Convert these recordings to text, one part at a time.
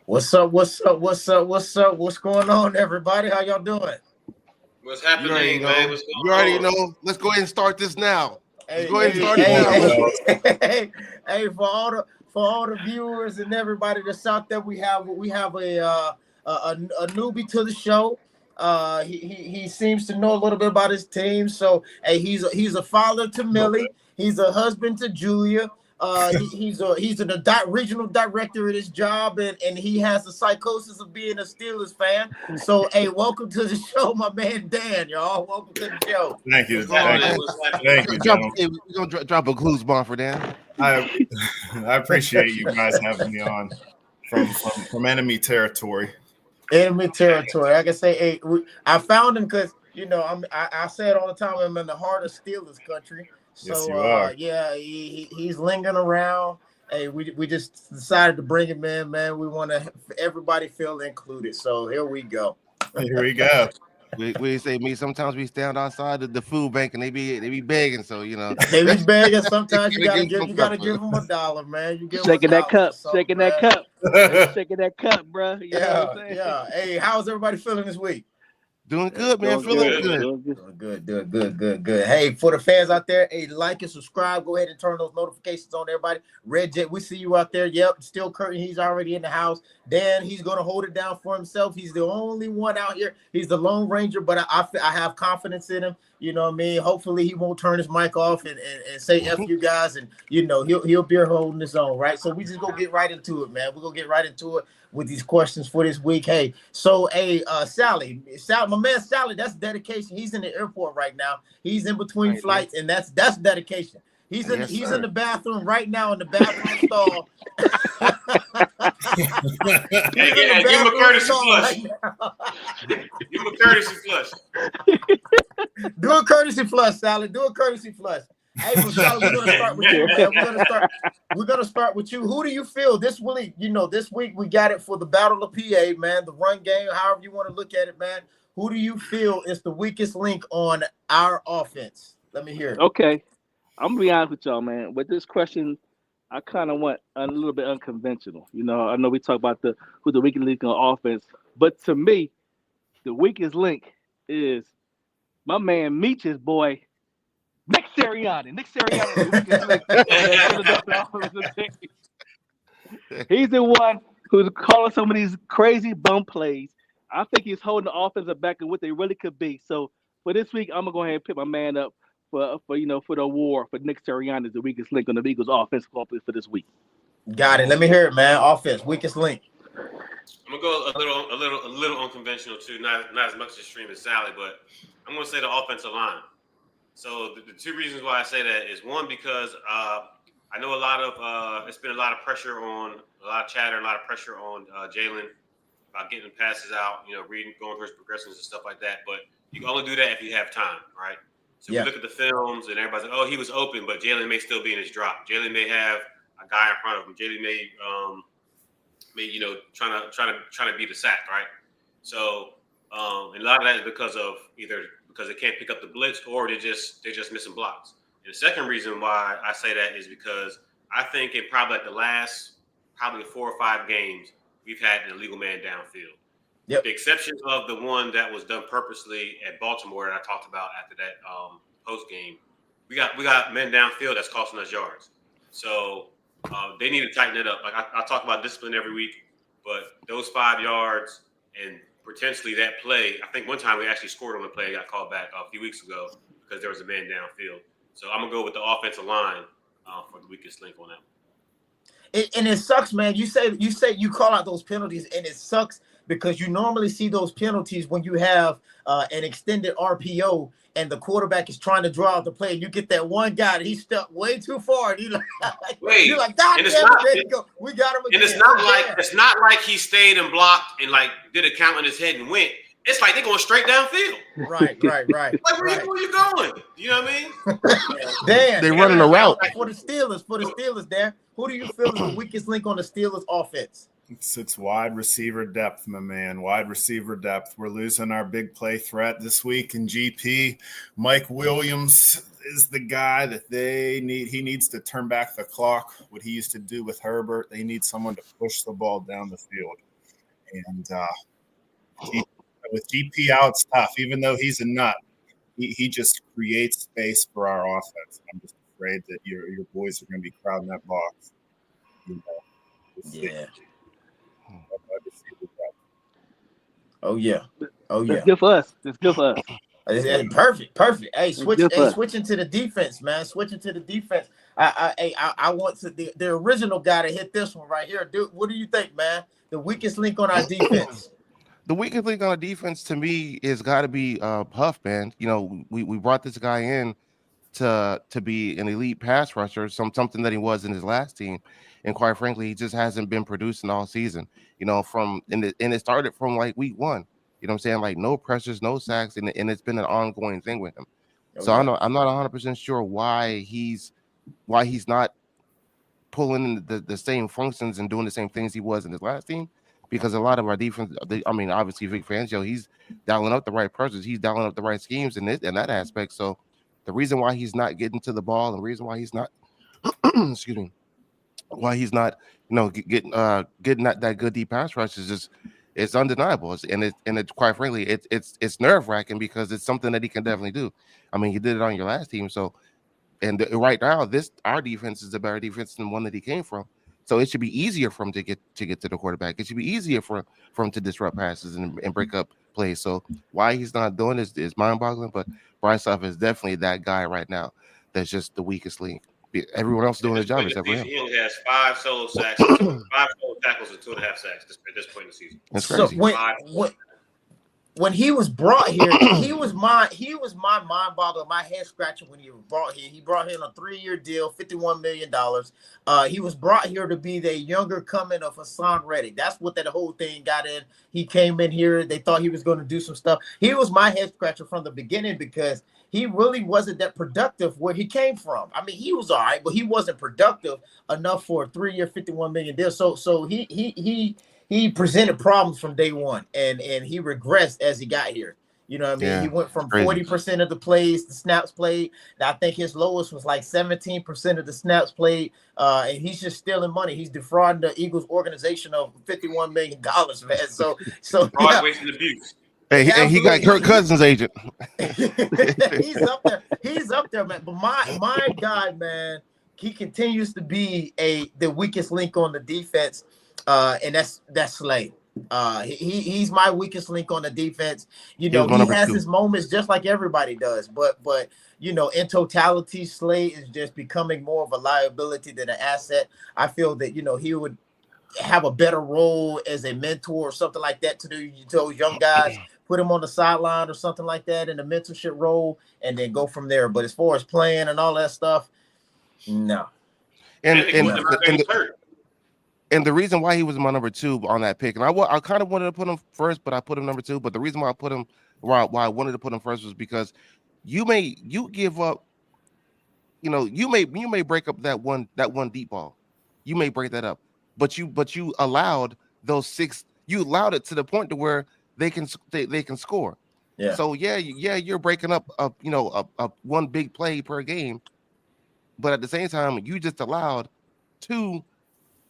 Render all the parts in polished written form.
What's up? What's up? What's up? What's up? What's going on, everybody? How y'all doing? What's happening, man? What's going You already know. Let's go ahead and start this now. Hey, for all the viewers and everybody that's out there, we have a newbie to the show. He seems to know a little bit about his team. So hey, he's a father to Millie. He's a husband to Julia. He's a regional director at his job, and he has the psychosis of being a Steelers fan. So, hey, welcome to the show, my man Dan, y'all. Welcome to the show. Thank you. Thank you. We're gonna drop a clues bomb for Dan. I appreciate you guys having me on from enemy territory. Enemy territory. Like I say, hey, I found him because I say it all the time. I'm in the heart of Steelers country. So yes, you are. Yeah, he's lingering around. Hey, we just decided to bring him in, man. We want to everybody feel included. So here we go. Here we go. We say me. Sometimes we stand outside the food bank and they be begging. So they be begging. Sometimes you gotta give them $1, man. You give shaking that cup, shaking that cup, bro. You know what I'm saying? Yeah. Hey, how's everybody feeling this week? Doing good, man. Feeling good. Hey, for the fans out there, hey, like and subscribe. Go ahead and turn those notifications on, everybody. Red Jet, we see you out there. Yep, still Curtin. He's already in the house. Dan, he's going to hold it down for himself. He's the only one out here. He's the Lone Ranger, but I have confidence in him. You know what I mean? Hopefully he won't turn his mic off and say F you guys, and he'll be holding his own, right? So we just go get right into it, man. We're gonna get right into it with these questions for this week. Hey, so Sally, my man Sally, that's dedication. He's in the airport right now. He's in between flights, and that's dedication. He's in the bathroom right now in the bathroom stall. Hey, give him a courtesy flush. Give him a courtesy flush. Do a courtesy flush, Sally. Do a courtesy flush. Hey, Sally, we're gonna start with you, man. We're gonna start with you. Who do you feel this week? This week we got it for the Battle of PA, man. The run game, however you want to look at it, man. Who do you feel is the weakest link on our offense? Let me hear it. Okay. I'm gonna be honest with y'all, man. With this question, I kind of want a little bit unconventional. I know we talk about who the weakest link on offense, but to me, the weakest link is my man Meech's boy, Nick Sirianni. Nick Sirianni. He's the one who's calling some of these crazy bum plays. I think he's holding the offense back of what they really could be. So for this week, I'm gonna go ahead and pick my man up for the award for Nick Sirianni, the weakest link on the Eagles' offense for this week. Got it. Let me hear it, man. Offense, weakest link. I'm gonna go a little unconventional too, not as much extreme as Sally, but I'm gonna say the offensive line. So the two reasons why I say that is one, because I know it's been a lot of pressure on a lot of chatter, and a lot of pressure on Jalen about getting passes out, reading, going through his progressions and stuff like that. But you can only do that if you have time, right? So we look at the films and everybody's like, oh, he was open, but Jalen may still be in his drop. Jalen may have a guy in front of him. Jalen may trying to beat a sack, right? So and a lot of that is because they can't pick up the blitz, or they're just missing blocks. And the second reason why I say that is because I think in probably the last 4 or 5 games we've had an illegal man downfield. Yep. The exception of the one that was done purposely at Baltimore that I talked about after that post game, we got men downfield that's costing us yards. So they need to tighten it up. Like I talk about discipline every week, but those 5 yards and potentially that play, I think one time we actually scored on the play, got called back a few weeks ago because there was a man downfield. So I'm gonna go with the offensive line for the weakest link on that. And it sucks, man. You say you call out those penalties, and it sucks because you normally see those penalties when you have an extended RPO and the quarterback is trying to draw out the play, and you get that one guy that he stepped way too far, and you're like, God damn it, we got him again. And it's not like he stayed and blocked and did a count in his head and went. It's like they're going straight downfield. Right. Like, where you going? You know what I mean? Dan, they're running a route. For the Steelers, Dan, who do you feel is the weakest link on the Steelers offense? It's wide receiver depth, my man. Wide receiver depth. We're losing our big play threat this week in GP. Mike Williams is the guy that they need. He needs to turn back the clock, what he used to do with Herbert. They need someone to push the ball down the field. And with GP out, it's tough. Even though he's a nut, he just creates space for our offense. I'm just afraid that your boys are going to be crowding that box. You know, we'll see. Yeah. Oh yeah. Oh yeah. That's good for us. That's good for us. Perfect. Hey, switching to the defense, man. Switching to the defense. I want to the original guy to hit this one right here. Dude, what do you think, man? The weakest link on our defense. The weakest link on our defense to me is got to be Huff, man. You know, we brought this guy in to be an elite pass rusher, something that he was in his last team, and quite frankly, he just hasn't been producing all season. You know, and it started from like week 1. You know what I'm saying? Like no pressures, no sacks, and it's been an ongoing thing with him. So I'm not 100% sure why he's not pulling in the same functions and doing the same things he was in his last team, because a lot of our defense, obviously Vic Fangio, he's dialing up the right pressures, he's dialing up the right schemes in that aspect. So the reason why he's not getting to the ball, and the reason why he's not excuse me, why he's not getting that good deep pass rush is just, it's undeniable. And quite frankly, it's nerve-wracking because it's something that he can definitely do. I mean, he did it on your last team. So, and right now, our defense is a better defense than the one that he came from. So it should be easier for him to get to the quarterback. It should be easier for him to disrupt passes and break up plays. So why he's not doing this is mind-boggling. But Bryce Huff is definitely that guy right now that's just the weakest link. Everyone else doing their job except for him. He only has 5 solo sacks, 5 solo tackles, and 2.5 sacks at this point in the season. That's crazy. So when he was brought here, he was my mind boggler, my head scratcher when he was brought here. He brought here on a 3-year deal, $51 million. He was brought here to be the younger coming of Hassan Reddick. That's what that whole thing got in. He came in here. They thought he was going to do some stuff. He was my head scratcher from the beginning because he really wasn't that productive where he came from. I mean, he was all right, but he wasn't productive enough for a 3-year, $51 million deal. So he presented problems from day one, and he regressed as he got here. You know what I mean? Yeah, he went from 40% of the snaps played. I think his lowest was like 17% of the snaps played. And he's just stealing money. He's defrauding the Eagles organization of $51 million, man. So fraud, waste, and abuse. Hey, he got Kirk Cousins' agent. He's up there, man. But my guy, man, he continues to be the weakest link on the defense. And that's Slay. He's my weakest link on the defense. You know, he has his moments just like everybody does, but you know, in totality, Slay is just becoming more of a liability than an asset. I feel that, you know, he would have a better role as a mentor or something like that to those young guys, put him on the sideline or something like that in a mentorship role, and then go from there. But as far as playing and all that stuff, no. And the reason why he was my number 2 on that pick, and I kind of wanted to put him first, but I put him number 2. But the reason why I wanted to put him first was because you give up, you know, you may break up that one deep ball, you may break that up, but you allowed those 6. You allowed it to the point to where they can score. Yeah. So you're breaking up a one big play per game, but at the same time you just allowed 2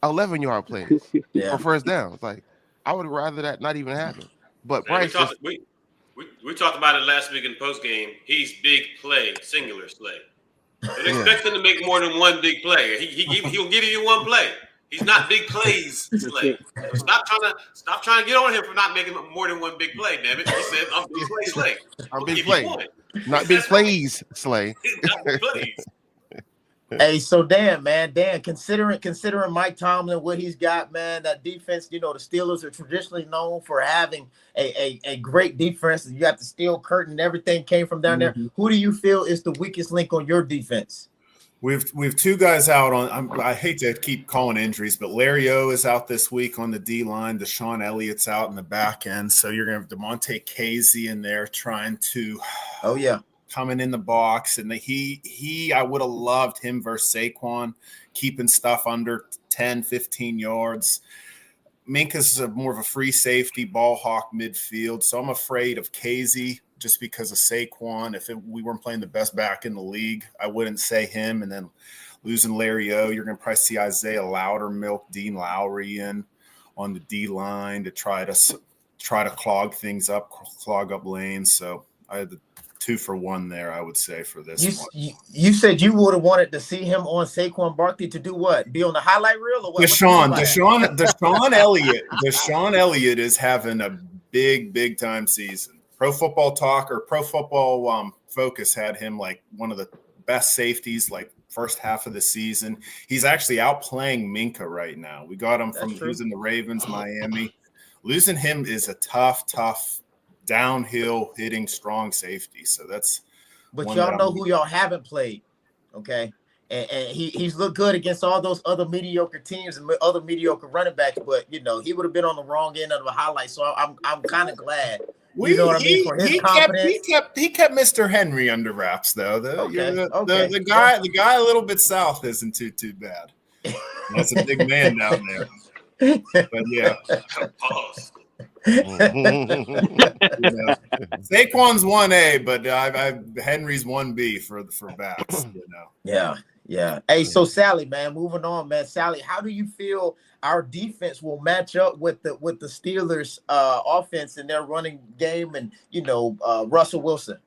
11-yard plays for first down. It's like, I would rather that not even happen. But Bryce, we talked about it last week in post game. He's big play, singular Slay. Don't expect him to make more than one big play. He'll give you one play. He's not big plays, Slay. Stop trying to get on him for not making more than one big play. Damn it! He said, "I'm big play, Slay. I'm big play, not big plays, Slay." Not big plays. Hey, so Dan, considering Mike Tomlin, what he's got, man, that defense, you know, the Steelers are traditionally known for having a great defense. You got the steel curtain, everything came from down there. Who do you feel is the weakest link on your defense? We've 2 guys out on. I hate to keep calling injuries, but Larry O is out this week on the D line. Deshaun Elliott's out in the back end, so you're gonna have Demonte Casey in there trying to. Oh yeah. Coming in the box, and I would have loved him versus Saquon, keeping stuff under 10, 15 yards. Minka's more of a free safety, ball hawk midfield, so I'm afraid of Casey just because of Saquon. If we weren't playing the best back in the league, I wouldn't say him. And then losing Larry O, you're going to probably see Isaiah Loudermilk, Dean Lowry in on the D line to try to clog things up, clog up lanes. So I had the 2-for-1 there, I would say, for this one. You said you would have wanted to see him on Saquon Barkley to do what? Be on the highlight reel or what? Deshaun Elliott is having a big time season. Pro Football Talk or Pro Football Focus had him like one of the best safeties, like first half of the season. He's actually outplaying Minka right now. We got him from who's in the Ravens, Miami. Losing him is a tough downhill hitting strong safety. So that's. But y'all know who y'all haven't played, okay? And he's looked good against all those other mediocre teams and other mediocre running backs. But he would have been on the wrong end of the highlight. So I'm kind of glad. You know what I mean? For his confidence. He kept Mr. Henry under wraps though. The guy a little bit south isn't too bad. That's a big man down there. But yeah. Pause. Saquon's 1A, but Henry's 1B for backs. Yeah. Hey, so Sally, man, moving on, man. Sally, how do you feel our defense will match up with the Steelers' offense in their running game and Russell Wilson?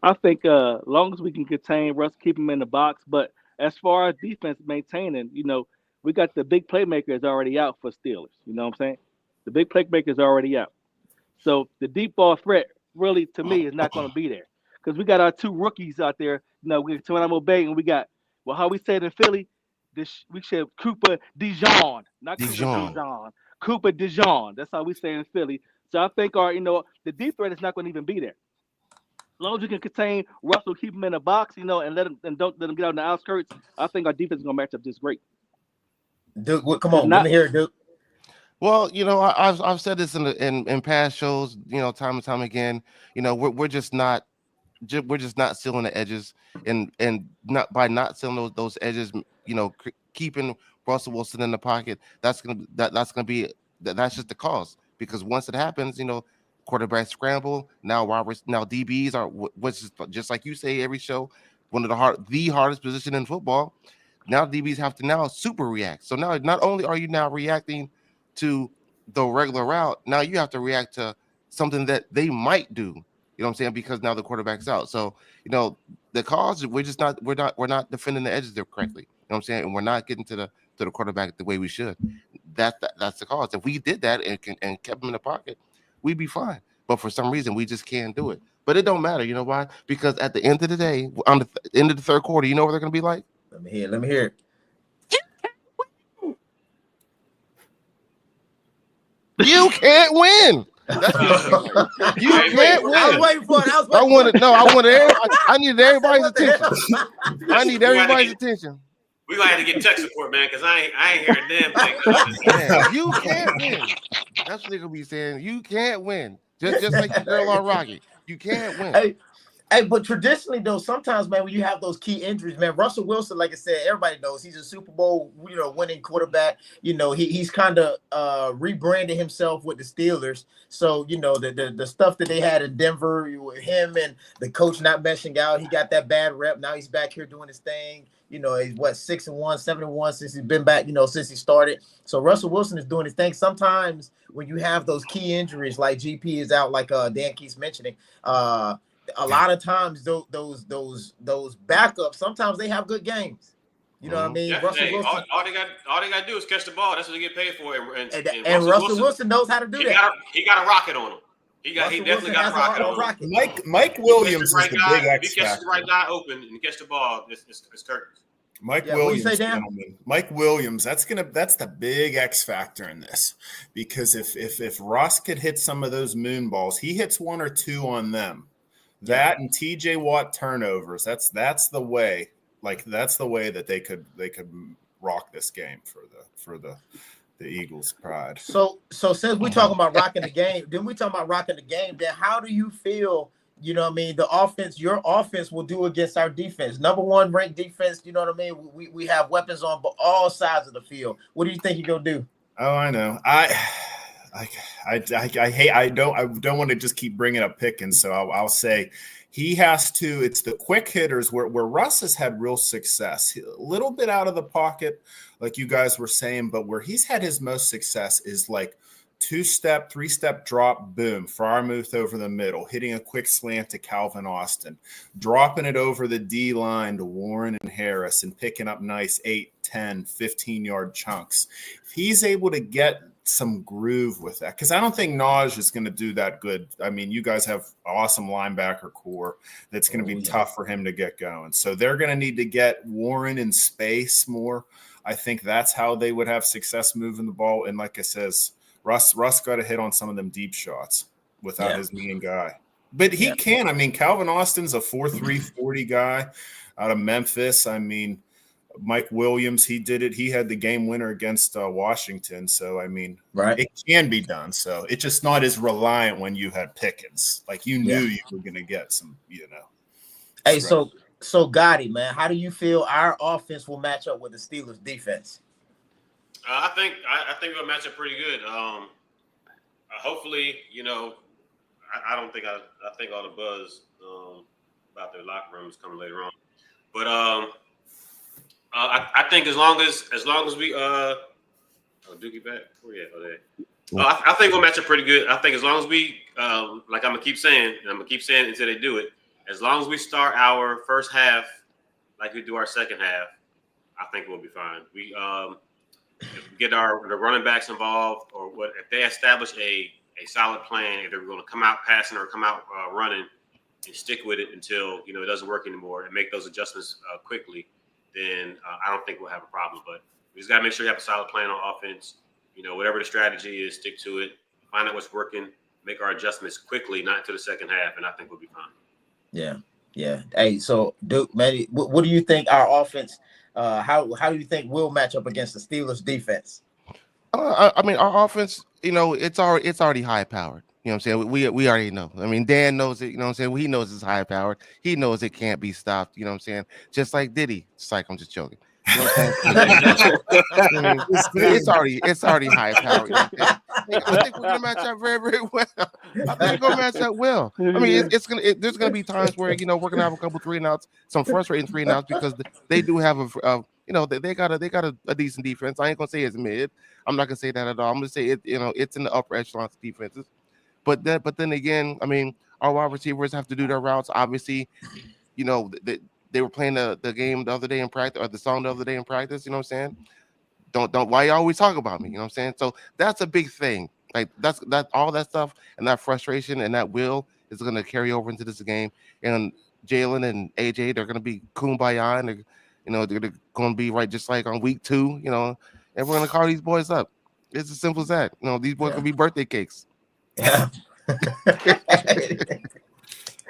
I think as long as we can contain Russ, keep him in the box. But as far as defense maintaining, we got the big playmakers already out for Steelers. You know what I'm saying? The big playmaker is already out. So the deep ball threat really, to me, is not going to be there because we got our 2 rookies out there. We got Tuanamo Bay and we got, how we say it in Philly, we said Cooper DeJean, not Cooper DeJean. Cooper DeJean. That's how we say it in Philly. So I think the deep threat is not going to even be there. As long as we can contain Russell, keep him in the box, and don't let him get out on the outskirts, I think our defense is going to match up just great. Duke, come on, let me hear it, Duke. Well, I've said this in past shows, time and time again. We're just not sealing the edges, and not sealing those edges. Keeping Russell Wilson in the pocket. That's just the cause, because once it happens, quarterback scramble. Now DBs are, which is just like you say every show, one of the hardest position in football. Now DBs have to now super react. So now not only are you now reacting to the regular route, now you have to react to something that they might do. You know what I'm saying? Because now the quarterback's out. So, the cause, we're not defending the edges there correctly. You know what I'm saying? And we're not getting to the quarterback the way we should. That's the cause. If we did that and kept him in the pocket, we'd be fine. But for some reason, we just can't do it. But it don't matter. You know why? Because at the end of the day, on the end of the third quarter, you know what they're going to be like? Let me hear it. You can't win. You can't win. I was waiting for it. I needed everybody's attention. We gonna have to get tech support, man, because I ain't hearing damn thing. You can't win. That's what they're gonna be saying. You can't win. Just like the girl on Rocky. You can't win. Hey, but traditionally though, sometimes, man, when you have those key injuries, man, Russell Wilson, like I said, everybody knows he's a Super Bowl, winning quarterback. He's kind of rebranded himself with the Steelers. So, the stuff that they had in Denver with him and the coach not meshing out, he got that bad rep. Now he's back here doing his thing. He's 6-1, 7-1 since he's been back, since he started. So Russell Wilson is doing his thing. Sometimes when you have those key injuries, like GP is out, like Dan keeps mentioning, a lot of times those backups, sometimes they have good games. You know what I mean? Yeah, Russell Wilson, all they got to do is catch the ball. That's what they get paid for. And Russell Wilson knows how to do that. He got a rocket on him. He definitely got a rocket on him. Mike Williams is the big X factor. If he catches the right guy open and he catches the ball, it's curtains. Williams, gentlemen. Mike Williams, that's the big X factor in this, because if Ross could hit some of those moon balls, he hits 1 or 2 on them. That and TJ Watt turnovers. That's the way. That's the way that they could rock this game for the Eagles' pride. So since we're talking about rocking the game, then how do you feel? The offense, your offense will do against our defense. Number 1 ranked defense. You know what I mean? We have weapons on all sides of the field. What do you think you're gonna do? Oh, I know. I don't want to just keep bringing up Pickens, so I'll say He has to, it's the quick hitters where Russ has had real success. A little bit out of the pocket, like you guys were saying, but where he's had his most success is like 2-step, 3-step drop, boom, Frarmuth over the middle, hitting a quick slant to Calvin Austin, dropping it over the D line to Warren and Harris, and picking up nice 8, 10, 15-yard chunks. If he's able to get some groove with that, because I don't think Naj is going to do that good. I mean, you guys have awesome linebacker core that's going to be tough for him to get going. So they're going to need to get Warren in space more. I think that's how they would have success moving the ball. And like I says, Russ got to hit on some of them deep shots without his main guy. But he can. I mean, Calvin Austin's a 4.3 40 guy out of Memphis. I mean, Mike Williams, he did it. He had the game winner against Washington. So, I mean, it can be done. So, it's just not as reliant when you had Pickens. Like, you knew you were going to get some, Hey, so Gotti, man, how do you feel our offense will match up with the Steelers' defense? I think it'll match up pretty good. Hopefully, I don't think I think all the buzz about their locker room is coming later on. But I think as long as we Dookie back, where you at? Oh, there. I think we'll match up pretty good. I think as long as we like I'm gonna keep saying, and I'm gonna keep saying it until they do it. As long as we start our first half like we do our second half, I think we'll be fine. We if we get the running backs involved, or what if they establish a solid plan, if they're going to come out passing or come out running and stick with it until it doesn't work anymore and make those adjustments quickly, then I don't think we'll have a problem. But we just got to make sure you have a solid plan on offense. Whatever the strategy is, stick to it. Find out what's working. Make our adjustments quickly, not until the second half, and I think we'll be fine. Yeah. Hey, so Duke, man, what do you think our offense? How do you think we'll match up against the Steelers defense? I mean, our offense, it's already high powered. You know what I'm saying? We already know. I mean, Dan knows it. You know what I'm saying? He knows it's high powered. He knows it can't be stopped. You know what I'm saying? Just like Diddy. It's like I'm just joking. You know what I'm saying? It's already high powered. You know I think we're gonna match up very, very well. I think we're gonna match up well. I mean, there's gonna be times where we're gonna have a couple 3-and-outs, some frustrating 3-and-outs because they do have they got a decent defense. I ain't gonna say it's mid. I'm not gonna say that at all. I'm gonna say it. It's in the upper echelons of defenses. But then again, I mean, our wide receivers have to do their routes. Obviously, they were playing the game the other day in practice, or the song the other day in practice. You know what I'm saying? Don't why you always talk about me? You know what I'm saying? So that's a big thing. Like that all that stuff and that frustration and that will is going to carry over into this game. And Jalen and AJ, they're going to be kumbaya, and they're going to be right just like on week 2. And we're going to call these boys up. It's as simple as that. These boys can be birthday cakes. Yeah.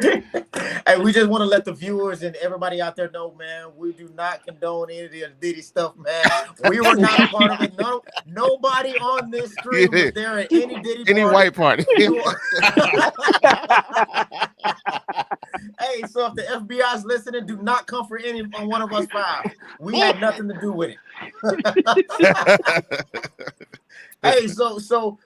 Hey, we just want to let the viewers and everybody out there know, man, we do not condone any of the Diddy stuff, man. We were not a part of it. No, nobody on this stream was there at any Diddy any party. White party. Hey, so if the FBI's listening, do not come for any on one of us 5. We had nothing to do with it. Hey, so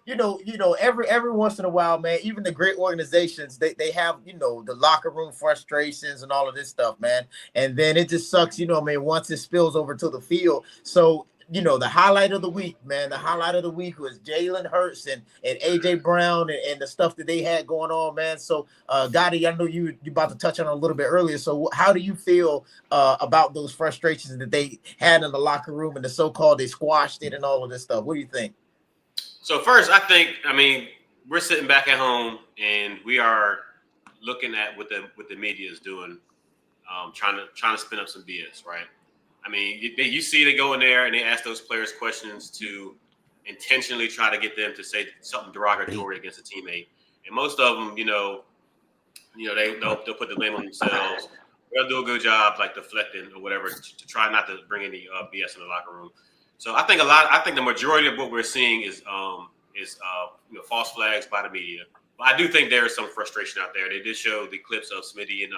every once in a while, man, even the great organizations, they have the locker room frustrations and all of this stuff, man. And then it just sucks, once it spills over to the field. So the highlight of the week, man, was Jalen Hurts and AJ Brown and the stuff that they had going on, man. So Gotti, I know you about to touch on it a little bit earlier. So how do you feel about those frustrations that they had in the locker room and the so-called they squashed it and all of this stuff? What do you think? So first, we're sitting back at home and we are looking at what the media is doing, trying to spin up some BS, right? I mean, you see they go in there and they ask those players questions to intentionally try to get them to say something derogatory against a teammate, and most of them, they'll put the blame on themselves. They'll do a good job like deflecting or whatever to try not to bring any BS in the locker room. So I think the majority of what we're seeing is false flags by the media. But I do think there is some frustration out there. They did show the clips of Smitty and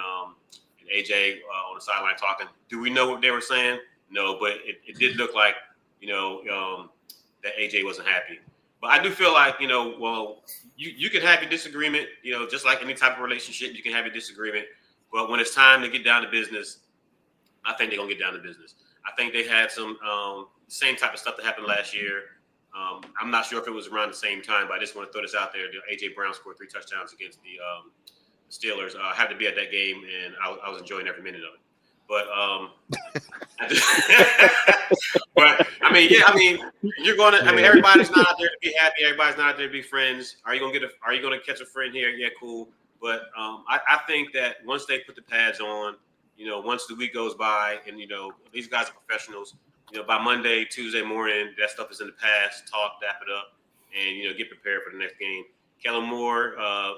AJ on the sideline talking. Do we know what they were saying? No, but it did look like that AJ wasn't happy. But I do feel like you can have your disagreement. Just like any type of relationship, you can have your disagreement. But when it's time to get down to business, I think they're gonna get down to business. I think they had some same type of stuff that happened last year. I'm not sure if it was around the same time, but I just want to throw this out there. AJ Brown scored 3 touchdowns against the Steelers. I had to be at that game, and I was enjoying every minute of it. But but I mean, you're gonna. I mean, everybody's not out there to be happy. Everybody's not out there to be friends. Are you gonna catch a friend here? Yeah, cool. But I think that once they put the pads on, once the week goes by, and these guys are professionals. By Monday, Tuesday morning, that stuff is in the past. Talk, dap it up, and get prepared for the next game. Kellen Moore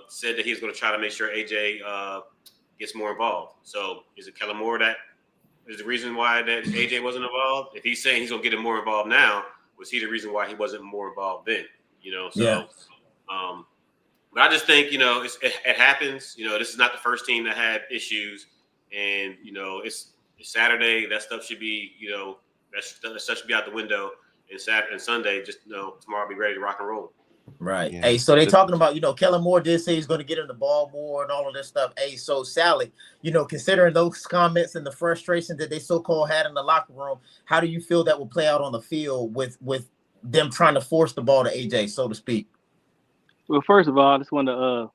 said that he's going to try to make sure AJ gets more involved. So is it Kellen Moore that is the reason why that AJ wasn't involved? If he's saying he's going to get him more involved now, was he the reason why he wasn't more involved then? So, yeah. But I just think, it happens. This is not the first team that had issues, and it's Saturday. That stuff should be, that stuff should be out the window. And Saturday and Sunday, just tomorrow, be ready to rock and roll. Right. Yeah. Hey, so they talking about, Kellen Moore did say he's going to get him the ball more and all of this stuff. Hey, so Sally, considering those comments and the frustration that they so-called had in the locker room, how do you feel that will play out on the field with them trying to force the ball to AJ, so to speak? Well, first of all, I just want to,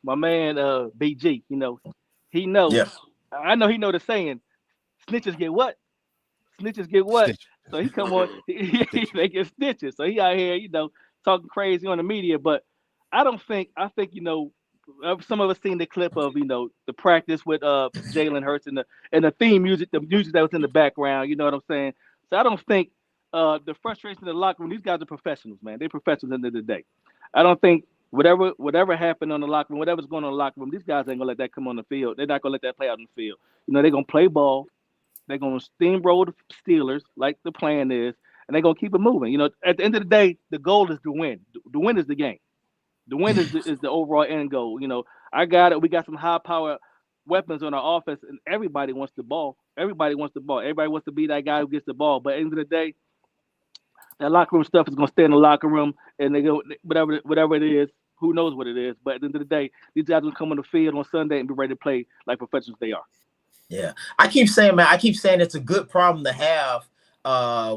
my man, BG, he knows. Yeah. I know he know the saying, snitches get what? Snitches get what? Stitch. So he come on, they get stitches. So he out here, talking crazy on the media. But I think, some of us seen the clip of, the practice with Jalen Hurts and the theme music, the music that was in the background. You know what I'm saying? So I don't think the frustration in the locker room, these guys are professionals, man. They're professionals at the end of the day. I don't think whatever happened on the locker room, whatever's going on in the locker room, these guys ain't gonna let that come on the field. They're not gonna let that play out on the field. They're gonna play ball. They're gonna steamroll the Steelers like the plan is, and they're gonna keep it moving. At the end of the day, the goal is to win. The win is the game. The win is the overall end goal. I got it. We got some high power weapons on our offense, and everybody wants the ball. Everybody wants the ball. Everybody wants to be that guy who gets the ball. But at the end of the day, that locker room stuff is gonna stay in the locker room, and they go whatever it is. Who knows what it is? But at the end of the day, these guys will come on the field on Sunday and be ready to play like professionals they are. Yeah. I keep saying it's a good problem to have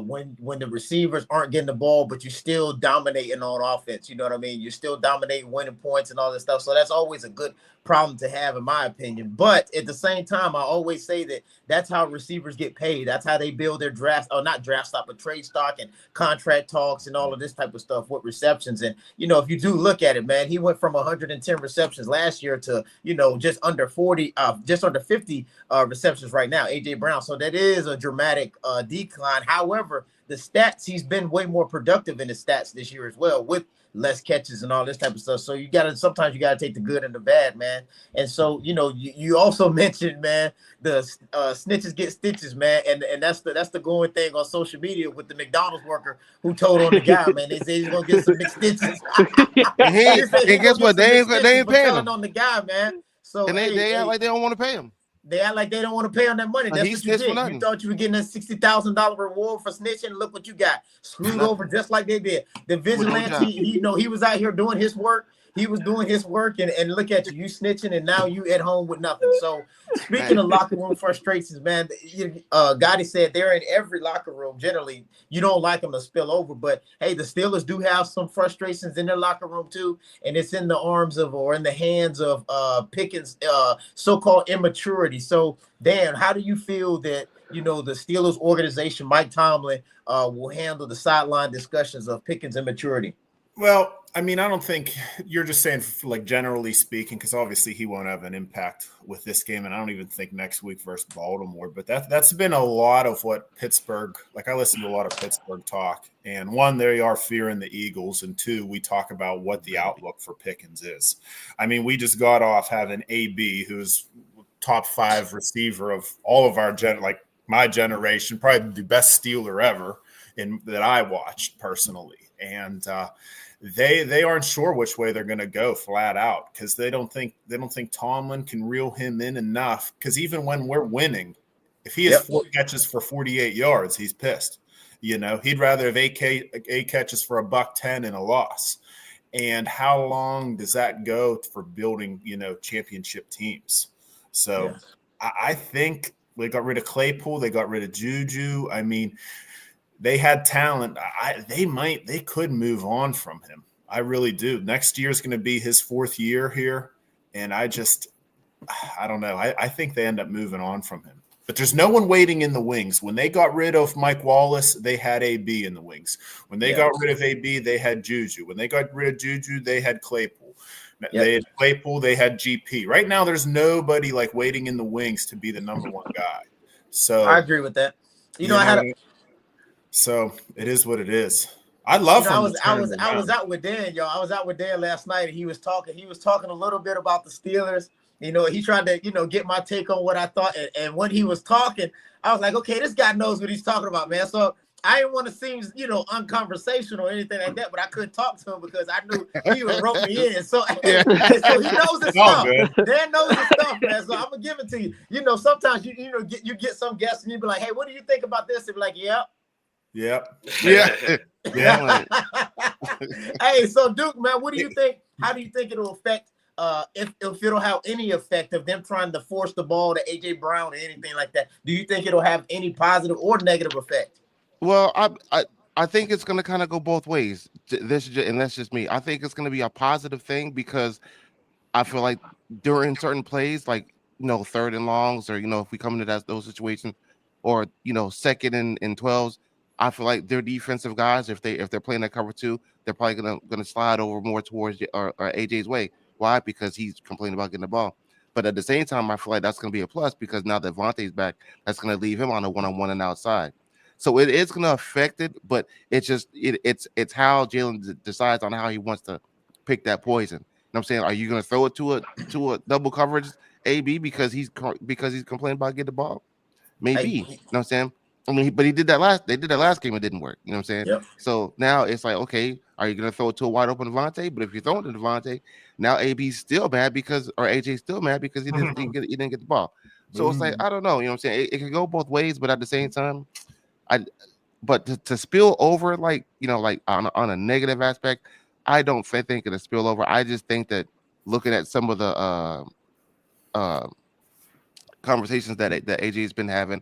when the receivers aren't getting the ball, but you're still dominating on offense. You know what I mean? You're still dominating, winning points and all this stuff. So that's always a good problem to have, in my opinion. But at the same time, I always say that that's how receivers get paid. That's how they build their draft, or not draft stock, but trade stock and contract talks and all of this type of stuff with receptions. And, if you do look at it, man, he went from 110 receptions last year to, just under 50 receptions right now, AJ Brown. So that is a dramatic decline. However, the stats, he's been way more productive in his stats this year as well, with less catches and all this type of stuff. So sometimes you gotta take the good and the bad, man. And so, you also mentioned, man, the snitches get stitches, man. And that's the going thing on social media with the McDonald's worker who told on the guy, man, they say he's gonna get some McStitches. And guess what? They ain't paying him on the guy, man. So and they act like they don't want to pay him. They act like they don't want to pay on that money. That's what you did. You thought you were getting a $60,000 reward for snitching. Look what you got. Screwed over just like they did. The vigilante, he was out here doing his work. He was doing his work, and look at you snitching, and now you at home with nothing. So speaking of locker room frustrations, man, Gotti said they're in every locker room. Generally, you don't like them to spill over, but hey, the Steelers do have some frustrations in their locker room too, and it's in the arms of, or in the hands of Pickens' so-called immaturity. So, Dan, how do you feel that the Steelers organization, Mike Tomlin, will handle the sideline discussions of Pickens' immaturity? Well, I mean, I don't think you're just saying, like, generally speaking, because obviously he won't have an impact with this game, and I don't even think next week versus Baltimore. But that's been a lot of what Pittsburgh, like, I listen to a lot of Pittsburgh talk, and one, they are fearing the Eagles, and two, we talk about what the outlook for Pickens is. I mean, we just got off having AB, who's top 5 receiver of all of our my generation, probably the best Steeler ever that I watched personally, and they aren't sure which way they're going to go flat out, because they don't think Tomlin can reel him in enough. Because even when we're winning, if he has 4 catches for 48 yards, he's pissed. He'd rather have 8 catches for $110 and a loss. And how long does that go for building championship teams? So Yeah. I think they got rid of Claypool. They got rid of Juju. I mean, they had talent. They could move on from him. I really do. Next year is going to be his 4th year here. And I don't know. I think they end up moving on from him. But there's no one waiting in the wings. When they got rid of Mike Wallace, they had AB in the wings. When they got rid of AB, they had Juju. When they got rid of Juju, they had Claypool. They had Claypool, they had GP. Right now, there's nobody like waiting in the wings to be the number 1 guy. So I agree with that. So it is what it is. I love him. I was out with Dan, y'all. I was out with Dan last night, and he was talking a little bit about the Steelers. He tried to, get my take on what I thought. And when he was talking, I was like, okay, this guy knows what he's talking about, man. So I didn't want to seem, unconversational or anything like that, but I couldn't talk to him because I knew he would rope me in. So, so he knows his stuff. Dan knows his stuff, man. So I'm gonna give it to you. Sometimes you get some guests and you be like, hey, what do you think about this? And be like, yeah. Hey, so Duke, man, what do you think? How do you think it'll affect? If it'll have any effect of them trying to force the ball to AJ Brown or anything like that, do you think it'll have any positive or negative effect? Well, I think it's going to kind of go both ways. And that's just me. I think it's going to be a positive thing because I feel like during certain plays, like 3rd and longs, or if we come into those situations, or 2nd and 12s, I feel like their defensive guys, if they're playing that cover 2, they're probably gonna slide over more towards or AJ's way. Why? Because he's complaining about getting the ball. But at the same time, I feel like that's going to be a plus because now that Vontae's back, that's going to leave him on a one-on-one and outside. So it is going to affect it, but it's just it's how Jalen decides on how he wants to pick that poison. You know what I'm saying? Are you going to throw it to a double coverage AB because he's complaining about getting the ball? Maybe. You know what I'm saying? I mean, but they did that last game. It didn't work. You know what I'm saying? Yep. So now it's like, okay, are you going to throw it to a wide open Devontae? But if you throw it to Devontae, now AB's still mad or AJ's still mad because he didn't get the ball. So it's like, I don't know. You know what I'm saying? It can go both ways, but at the same time, but to spill over like on a negative aspect, I don't think it'll spill over. I just think that looking at some of the conversations that AJ's been having,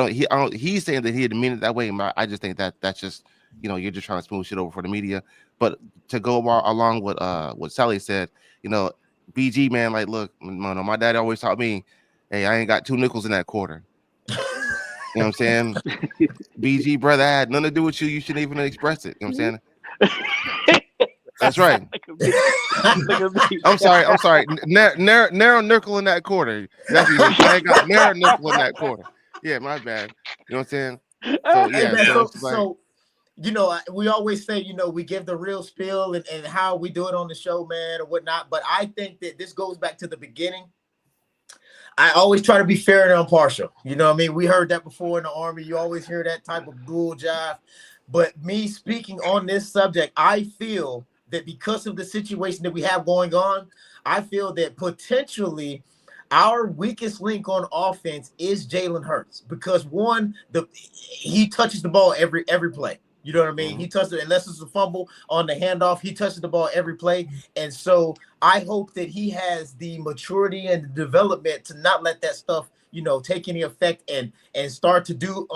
he's saying that he didn't mean it that way. I just think that's just you're just trying to smooth shit over for the media. But to go along with what Sally said, BG, man, like, look, my dad always taught me, hey, I ain't got 2 nickels in that quarter. You know what I'm saying? BG, brother, I had nothing to do with you. You shouldn't even express it. You know what I'm saying? That's right. I'm sorry. Narrow nickel in that quarter. I ain't got narrow nickel in that quarter. Yeah, my bad. You know what I'm saying? So yeah. So we always say, we give the real spiel and how we do it on the show, man, or whatnot. But I think that this goes back to the beginning. I always try to be fair and impartial. You know what I mean? We heard that before in the Army. You always hear that type of bull jive. But me speaking on this subject, I feel that because of the situation that we have going on, I feel that potentially our weakest link on offense is Jalen Hurts because he touches the ball every play. You know what I mean? He touches it, unless it's a fumble on the handoff, he touches the ball every play. And so I hope that he has the maturity and the development to not let that stuff, take any effect and start to do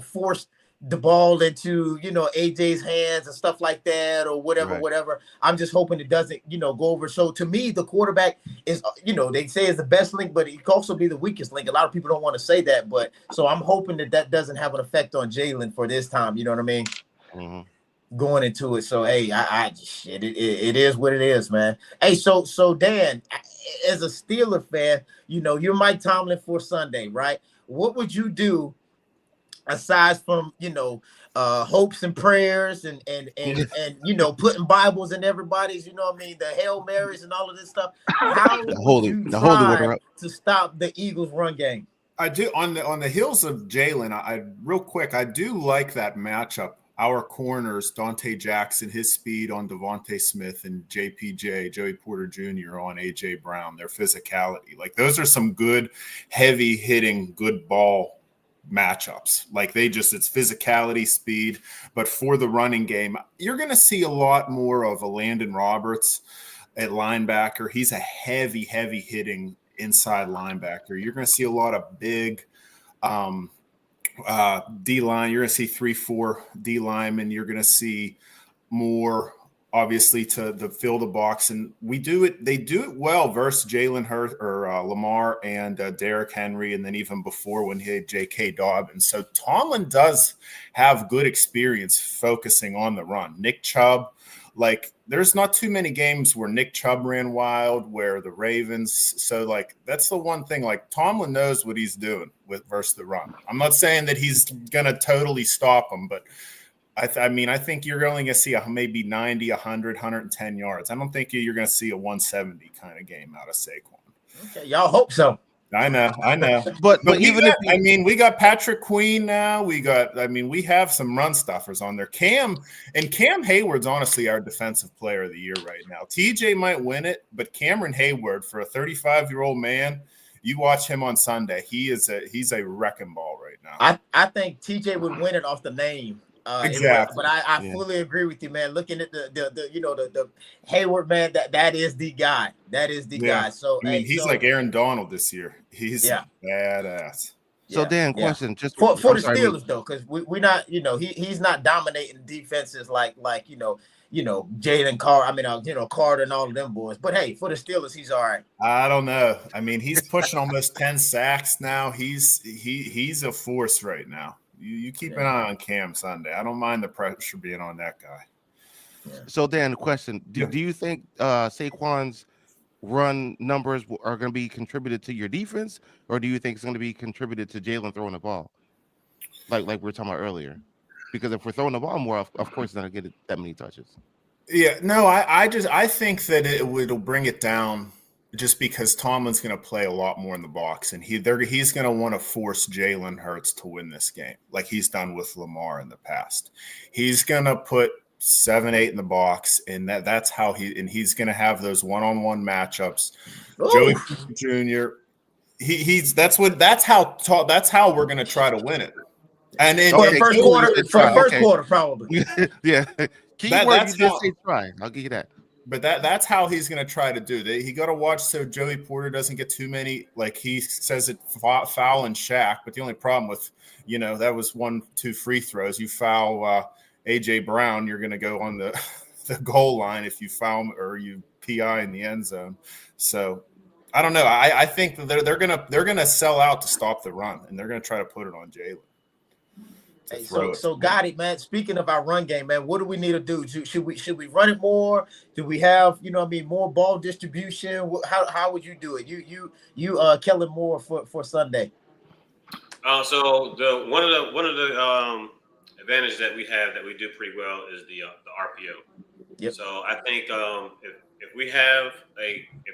force the ball into, AJ's hands and stuff like that or whatever. I'm just hoping it doesn't, go over. So to me, the quarterback is, they say is the best link, but it could also be the weakest link. A lot of people don't want to say that, but so I'm hoping that doesn't have an effect on Jalen for this time. You know what I mean? Mm-hmm. Going into it. So, hey, it is what it is, man. Hey, so Dan, as a Steeler fan, you're Mike Tomlin for Sunday, right? What would you do aside from hopes and prayers and putting Bibles in everybody's, the Hail Marys and all of this stuff? How would you try to stop the Eagles' run game? I do on the heels of Jalen. I real quick, I do like that matchup. Our corners, Dante Jackson, his speed on Devontae Smith, and JPJ, Joey Porter Jr. on AJ Brown, their physicality. Like those are some good, heavy hitting, good ball matchups. Like it's physicality, speed. But for the running game, you're going to see a lot more of a Landon Roberts at linebacker. He's a heavy hitting inside linebacker. You're going to see a lot of big D-line. You're going to see 3-4 D linemen. You're going to see more, obviously, to fill the box. And they do it well versus Jalen Hurts or Lamar and Derrick Henry, and then even before when he had J.K. Dobbins. So Tomlin does have good experience focusing on the run. Nick Chubb, like, there's not too many games where Nick Chubb ran wild, where the Ravens. So, like, that's the one thing. Like, Tomlin knows what he's doing with versus the run. I'm not saying that he's going to totally stop them, but I think you're only going to see maybe 90, 100, 110 yards. I don't think you're going to see a 170 kind of game out of Saquon. Okay, y'all hope so. I know. But even if we got Patrick Queen now. We have some run stuffers on there. Cam Hayward's honestly our defensive player of the year right now. TJ might win it, but Cameron Hayward, for a 35-year-old man, you watch him on Sunday. He's a wrecking ball right now. I think TJ would win it off the name. Exactly. But I fully agree with you, man. Looking at the Hayward, man, that is the guy. That is the guy. So he's like Aaron Donald this year. He's badass. So Dan, question just for the Steelers though, because we're not, he's not dominating defenses like Jalen Carter, Carter and all of them boys. But hey, for the Steelers, he's all right. I don't know. He's pushing almost 10 sacks now. He's a force right now. You keep an eye on Cam Sunday. I don't mind the pressure being on that guy. Yeah. So Dan, question: Do you think Saquon's run numbers are going to be contributed to your defense, or do you think it's going to be contributed to Jalen throwing the ball, like we were talking about earlier? Because if we're throwing the ball more, of course, it's not going to get that many touches. Yeah, no, I think that it'll bring it down, just because Tomlin's going to play a lot more in the box, and he's going to want to force Jalen Hurts to win this game, like he's done with Lamar in the past. He's going to put 7-8 in the box, and that's how he's going to have those one-on-one matchups. Joey Jr. That's how we're going to try to win it. And for the first quarter, probably. Yeah. Keyword, you just say try. I'll give you that. But that's how he's going to try to do it. He got to watch so Joey Porter doesn't get too many, like he says it, foul and Shaq. But the only problem with, that was 1-2 free throws. You foul A.J. Brown, you're going to go on the goal line if you foul or you PI in the end zone. So I don't know. I think that they're gonna sell out to stop the run, and they're going to try to put it on Jalen. Hey, so got it, man. Speaking of our run game, man, what do we need to do? Should we run it more? Do we have, more ball distribution? How would you do it? You Kellen Moore for Sunday. So one of the advantages that we have that we do pretty well is the RPO. Yep. So I think if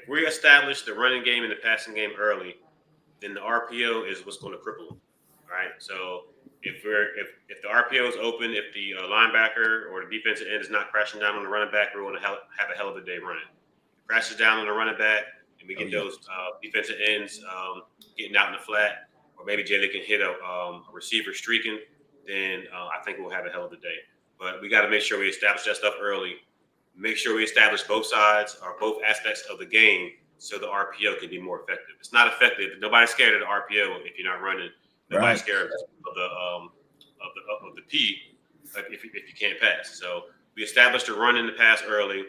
we establish the running game and the passing game early, then the RPO is what's going to cripple them. Right. So if the RPO is open, if the linebacker or the defensive end is not crashing down on the running back, we're going to have a hell of a day running. Crashes down on the running back, and we get those defensive ends getting out in the flat, or maybe Jalen can hit a receiver streaking, then I think we'll have a hell of a day. But we got to make sure we establish that stuff early. Make sure we establish both sides or both aspects of the game so the RPO can be more effective. It's not effective. Nobody's scared of the RPO if you're not running. Nobody's scared of the P if you can't pass. So we established the run and the pass early,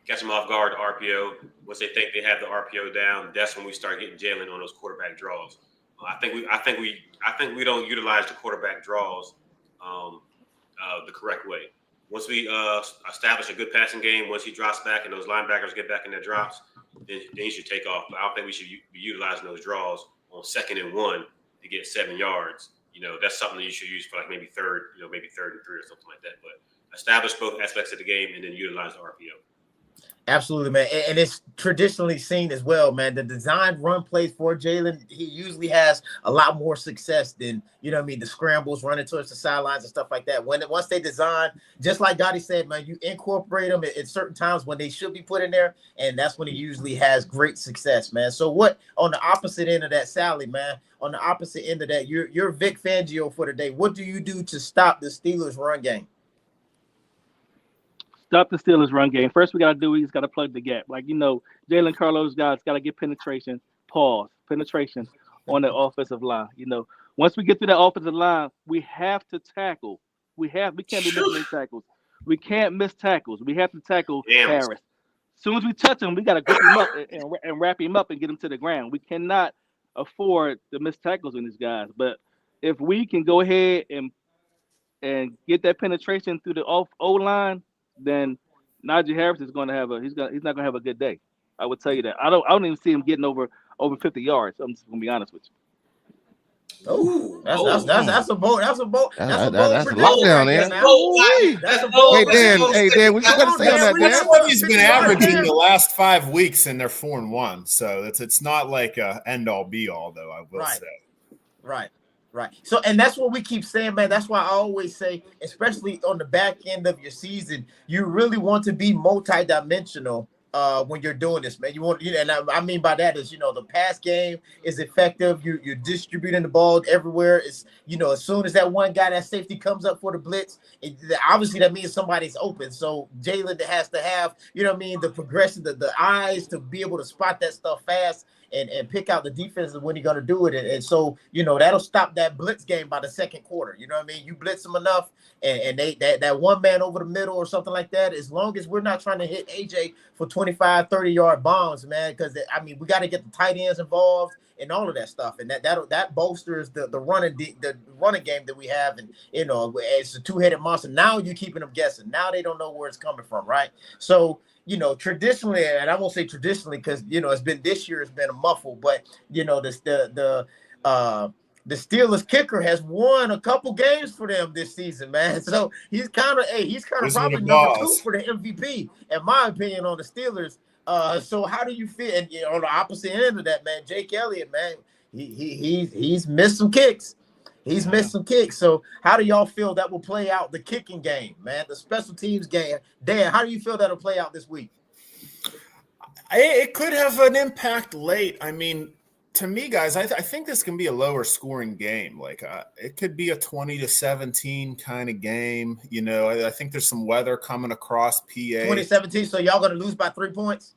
catch them off guard, the RPO. Once they think they have the RPO down, that's when we start getting Jalen on those quarterback draws. I think we don't utilize the quarterback draws the correct way. Once we establish a good passing game, once he drops back and those linebackers get back in their drops, then he should take off. But I don't think we should be utilizing those draws on 2nd and 1 to get 7 yards. That's something that you should use for like maybe third and 3 or something like that. But establish both aspects of the game and then utilize the RPO. Absolutely, man. And it's traditionally seen as well, man. The designed run plays for Jalen, he usually has a lot more success than, the scrambles, running towards the sidelines and stuff like that. Once they design, just like Gotti said, man, you incorporate them at certain times when they should be put in there, and that's when he usually has great success, man. So what, on the opposite end of that, Sally, man, on the opposite end of that, you're Vic Fangio for the day. What do you do to stop the Steelers' run game? Stop the Steelers run game. First, we got to plug the gap. Like, Jalen Carlos got to get penetration, pause, penetration on the offensive line. You know, once we get to that offensive line, we have to tackle. We can't be missing any tackles. We can't miss tackles. We have to tackle Harris. As soon as we touch him, we got to grip him up and wrap him up and get him to the ground. We cannot afford to miss tackles on these guys. But if we can go ahead and get that penetration through the O line, then Najee Harris is going to have he's not going to have a good day. I would tell you that. I don't even see him getting over 50 yards. I'm just going to be honest with you. Oh, that's a bold. That's a lockdown, man. That's a bold. Hey Dan, what you got to say on that, Dan? He's been averaging the last 5 weeks, and they're 4-1. So it's not like a end all be all, though. I will say. Right. So, and that's what we keep saying, man. That's why I always say, especially on the back end of your season, you really want to be multidimensional. When you're doing this, man, and I mean by that is, the pass game is effective. You're distributing the ball everywhere. It's, as soon as that one guy, that safety comes up for the blitz, obviously that means somebody's open. So Jalen has to have, the progression, the eyes to be able to spot that stuff fast and pick out the defense when you're going to do it. And so, that'll stop that blitz game by the second quarter. You know what I mean? You blitz them enough and that one man over the middle or something like that, as long as we're not trying to hit AJ for 25, 30-yard bombs, man, because, we got to get the tight ends involved and all of that stuff. And that bolsters the running game that we have. And, it's a two-headed monster. Now you're keeping them guessing. Now they don't know where it's coming from, right? So, traditionally, and I won't say traditionally because, this year it's been a muffle, but, the Steelers kicker has won a couple games for them this season, man. So he's kind of probably number 2 for the MVP, in my opinion, on the Steelers. So how do you feel? And on the opposite end of that, man, Jake Elliott, man, he's missed some kicks. He's missed some kicks. So how do y'all feel that will play out the kicking game, man, the special teams game? Dan, how do you feel that'll play out this week? It could have an impact late. I mean, to me, guys, I think this can be a lower scoring game. Like it could be a 20-17 kind of game. I think there's some weather coming across PA. 2017. So y'all going to lose by 3 points?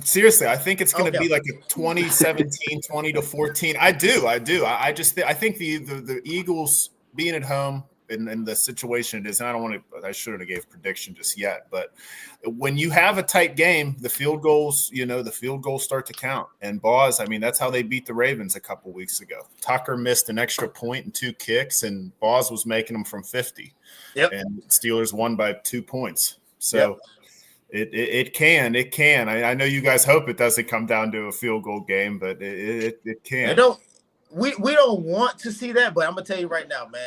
Seriously, I think it's going to be like a 2017, 20-14. I do. I think the Eagles being at home in the situation it is, and I shouldn't have gave prediction just yet, but when you have a tight game, the field goals start to count. And Boz, that's how they beat the Ravens a couple weeks ago. Tucker missed an extra point and 2 kicks, and Boz was making them from 50. Yep. And Steelers won by 2 points. So it can. I know you guys hope it doesn't come down to a field goal game, but it can. We don't want to see that, but I'm gonna tell you right now, man.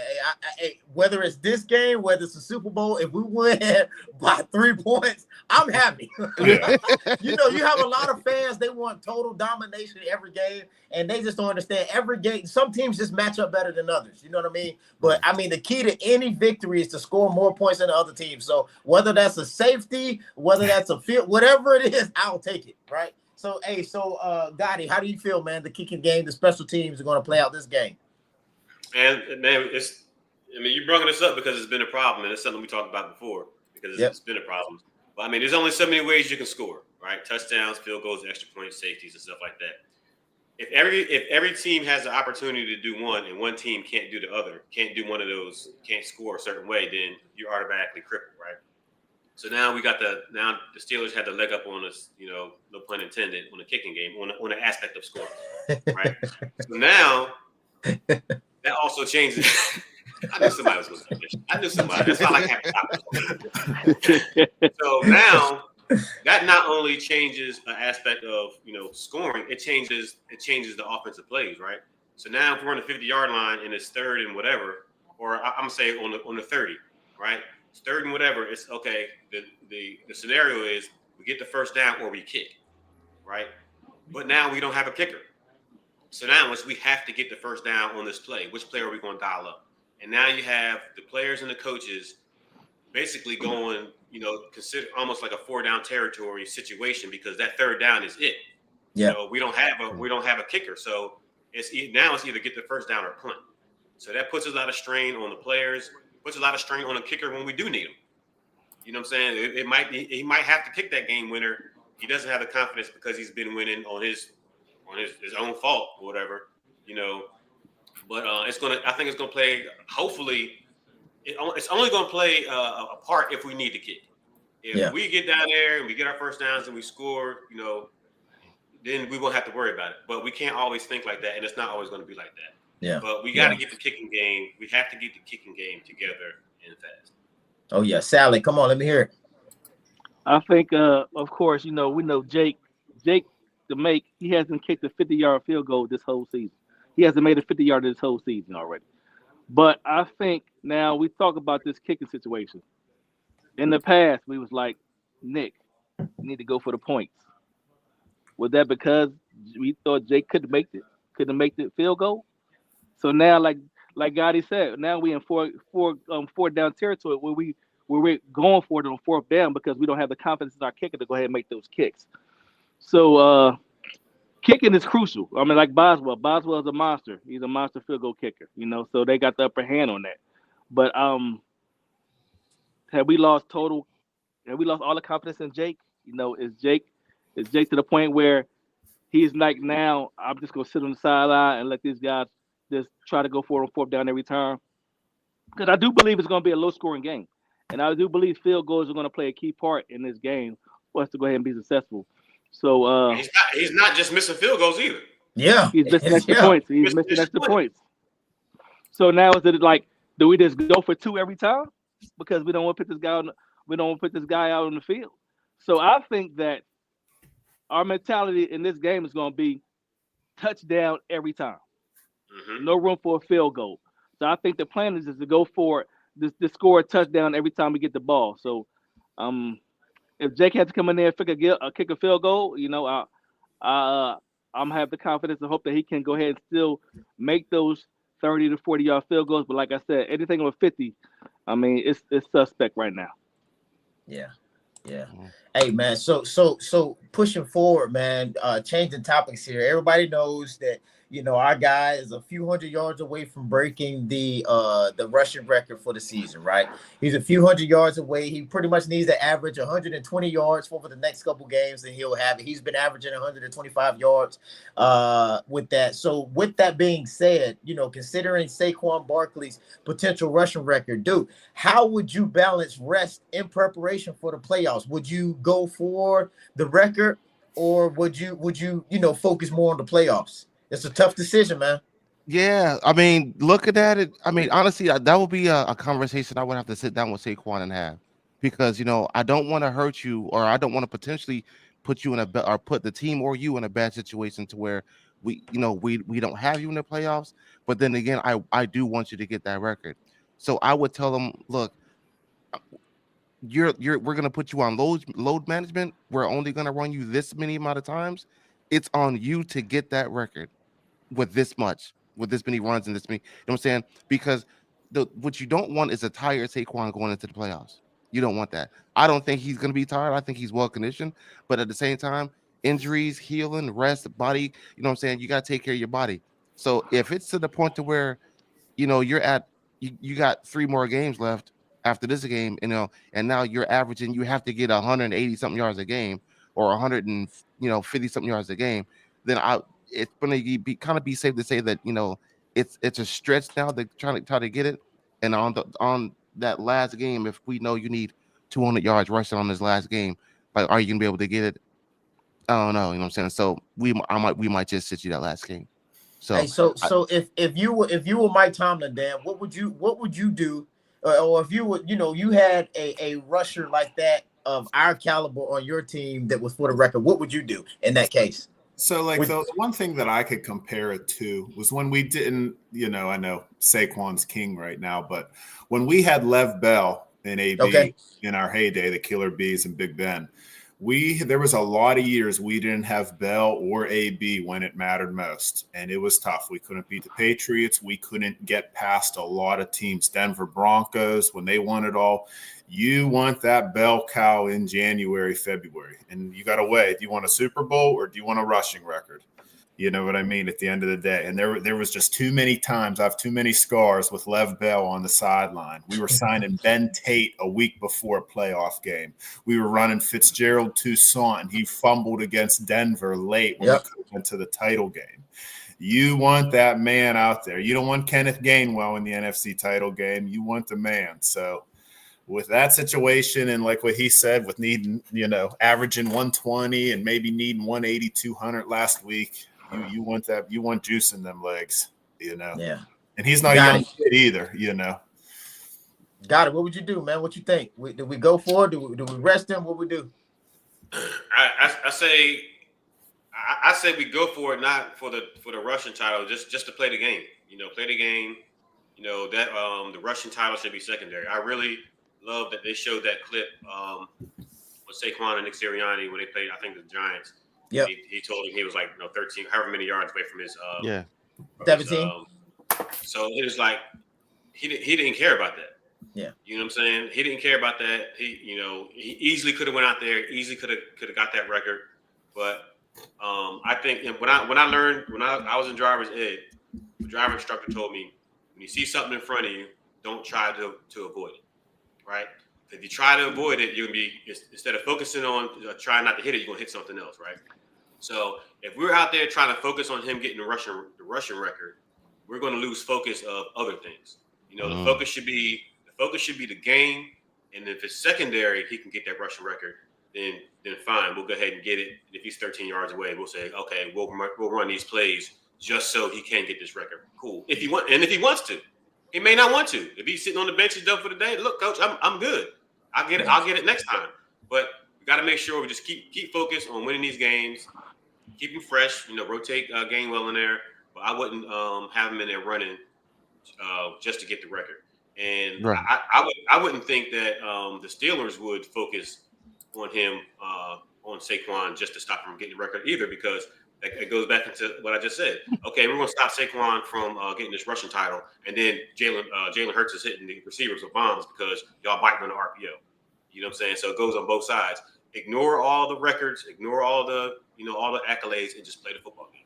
Whether it's this game, whether it's the Super Bowl, if we win by 3 points, I'm happy. Yeah. You have a lot of fans. They want total domination every game, and they just don't understand every game. Some teams just match up better than others. You know what I mean? But the key to any victory is to score more points than the other team. So whether that's a safety, whether that's a field, whatever it is, I'll take it. Right. So, Gotti, how do you feel, man? The kicking game, the special teams are going to play out this game. And man, you're bringing this up because it's been a problem, and it's something we talked about before because it's been a problem. But there's only so many ways you can score, right? Touchdowns, field goals, extra points, safeties, and stuff like that. If every team has the opportunity to do one, and one team can't do the other, can't do one of those, can't score a certain way, then you're automatically crippled, right? So now the Steelers had the leg up on us, no pun intended, on the kicking game, on the aspect of scoring, right? So now that also changes. I knew somebody was going to finish. I knew somebody. That's why I like having topics. So now that not only changes an aspect of scoring, it changes the offensive plays, right? So now if we're on the 50-yard line and it's third and whatever, or I'm gonna say on the 30, right? It's third and whatever. It's okay. The scenario is we get the first down or we kick, right? But now we don't have a kicker. So now we have to get the first down on this play. Which player are we going to dial up? And now you have the players and the coaches basically going, consider almost like a 4-down territory situation because that third down is it. Yeah. We don't have a kicker. So it's either get the first down or punt. So that puts a lot of strain on the players, puts a lot of strain on the kicker when we do need him. You know what I'm saying? He might have to kick that game winner. He doesn't have the confidence because he's been winning on his on his own fault or whatever, you know. But I think it's gonna play. Hopefully, it's only gonna play a part if we need to kick. If we get down there and we get our first downs and we score, you know, then we won't have to worry about it. But we can't always think like that, and it's not always going to be like that. Yeah. But we got to get the kicking game. We have to get the kicking game together and fast. Oh yeah, Sally, come on, let me hear it. I think, of course, you know, we know Jake, he hasn't kicked a 50-yard field goal this whole season. He hasn't made a 50-yard this whole season already. But I think now we talk about this kicking situation. In the past, we was like, Nick, you need to go for the points. Was that because we thought Jake couldn't make the field goal? So now, like Gotti said, now we in four down territory where we're going for it on fourth down because we don't have the confidence in our kicker to go ahead and make those kicks. So kicking is crucial. I mean, like Boswell. Boswell is a monster. He's a monster field goal kicker, you know, so they got the upper hand on that. But have we lost all the confidence in Jake? You know, is Jake to the point where he's like, now I'm just gonna sit on the sideline and let these guys just try to go for it on fourth down every time? Because I do believe it's gonna be a low scoring game. And I do believe field goals are gonna play a key part in this game for us to go ahead and be successful. So he's not just missing field goals either. Yeah. He's missing extra points. He's missing extra points. So now is it like, do we just go for two every time? Because we don't want to put this guy out on the field. So I think that our mentality in this game is going to be touchdown every time. Mm-hmm. No room for a field goal. So I think the plan is to go for this score a touchdown every time we get the ball. So if Jake had to come in there and kick a field goal, you know, I'm gonna have the confidence and hope that he can go ahead and still make those 30 to 40-yard field goals. But like I said, anything over 50, I mean, it's suspect right now. Yeah. Hey man, so pushing forward, man. Changing topics here. Everybody knows that, you know, our guy is a few hundred yards away from breaking the rushing record for the season, right? He's a few hundred yards away. He pretty much needs to average 120 yards for the next couple games, and he'll have it. He's been averaging 125 yards with that. So with that being said, you know, considering Saquon Barkley's potential rushing record, dude, how would you balance rest in preparation for the playoffs? Would you go for the record, or would you focus more on the playoffs? It's a tough decision, man. Yeah, I mean, looking at it, I mean, honestly, that would be a conversation I would have to sit down with Saquon and have, because, you know, I don't want to hurt you, or I don't want to potentially put you in or put the team or you in a bad situation to where we don't have you in the playoffs. But then again, I do want you to get that record. So I would tell them, look, we're gonna put you on load management. We're only gonna run you this many amount of times. It's on you to get that record with this many runs and this many, you know what I'm saying? Because what you don't want is a tired Saquon going into the playoffs. You don't want that. I don't think he's going to be tired. I think he's well conditioned, but at the same time, injuries, healing, rest, body, you know what I'm saying? You got to take care of your body. So if it's to the point to where, you know, you got 3 more games left after this game, you know, and now you're averaging, you have to get 180 something yards a game or 150 something yards a game, then it's going to be safe to say that, you know, it's a stretch now. They're trying to get it, and on that last game, if we know you need 200 yards rushing on this last game, like, are you gonna be able to get it? I don't know. You know what I'm saying? So we might just sit you that last game. So hey, so if you were Mike Tomlin, Dan, what would you do? Or if you would, you know, you had a rusher like that of our caliber on your team that was for the record, what would you do in that case? So, like, the one thing that I could compare it to was when we didn't, you know, I know Saquon's king right now, but when we had Lev Bell and AB in our heyday, the Killer Bees and Big Ben, there was a lot of years we didn't have Bell or AB when it mattered most, and it was tough. We couldn't beat the Patriots. We couldn't get past a lot of teams. Denver Broncos, when they won it all. You want that bell cow in January, February, and you got to weigh. Do you want a Super Bowl or do you want a rushing record? You know what I mean? At the end of the day. And there was just too many times. I have too many scars with Lev Bell on the sideline. We were signing Ben Tate a week before a playoff game. We were running Fitzgerald Toussaint, and he fumbled against Denver late when we could have went to the title game. You want that man out there. You don't want Kenneth Gainwell in the NFC title game. You want the man. So with that situation and like what he said with needing, averaging 120 and maybe needing 180, 200 last week, you want that. You want juice in them legs, Yeah. And he's not a young kid either, Got it. What would you do, man? What you think? Do we go for it? Do we rest him? What we do? I say we go for it, not for the Russian title, just to play the game. Play the game. That the Russian title should be secondary. I really love that they showed that clip with Saquon and Nick Sirianni when they played, I think, the Giants. Yeah. He told him he was like 13, however many yards away from his 17. So it was like he didn't care about that. Yeah. You know what I'm saying? He didn't care about that. He easily could have went out there, easily could have got that record. But I think when I learned when I was in driver's ed, the driver instructor told me, when you see something in front of you, don't try to avoid it. Right? If you try to avoid it, you're gonna be, instead of focusing on trying not to hit it, you're gonna hit something else, right? So if we're out there trying to focus on him getting the Russian record, we're gonna lose focus of other things. The focus should be the game, and if it's secondary, he can get that Russian record. Then fine, we'll go ahead and get it. And if he's 13 yards away, we'll say, okay, we'll run these plays just so he can get this record. Cool. If he wants to. He may not want to. If he's sitting on the bench, he's done for the day. Look, coach, I'm good. I'll get it next time. But we got to make sure we just keep focused on winning these games, keep them fresh. Rotate Gainwell in there, but I wouldn't have him in there running just to get the record. And right. I wouldn't think that the Steelers would focus on him on Saquon just to stop him from getting the record either, because it goes back into what I just said. Okay, we're going to stop Saquon from getting this Russian title, and then Jalen Hurts is hitting the receivers with bombs because y'all biting on the RPO. You know what I'm saying? So it goes on both sides. Ignore all the records, ignore all the all the accolades, and just play the football game.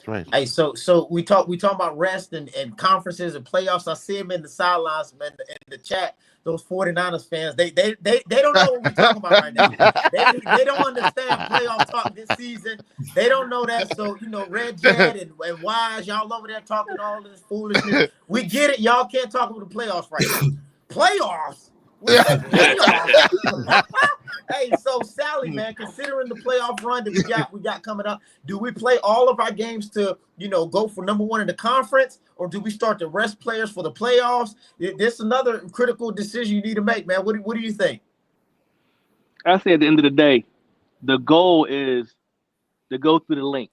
Right. Hey, so we talk about rest and conferences and playoffs. I see them in the sidelines, man, in the chat. Those 49ers fans, they don't know what we're talking about right now. They don't understand playoff talk this season. They don't know that. So, Red Jet and Wise, y'all over there talking all this foolishness. We get it. Y'all can't talk about the playoffs right now. Playoffs? Hey, so Sally, man, considering the playoff run that we got coming up, do we play all of our games to, go for number one in the conference, or do we start to rest players for the playoffs? This is another critical decision you need to make, man. What do you think? I say at the end of the day, the goal is to go through the link.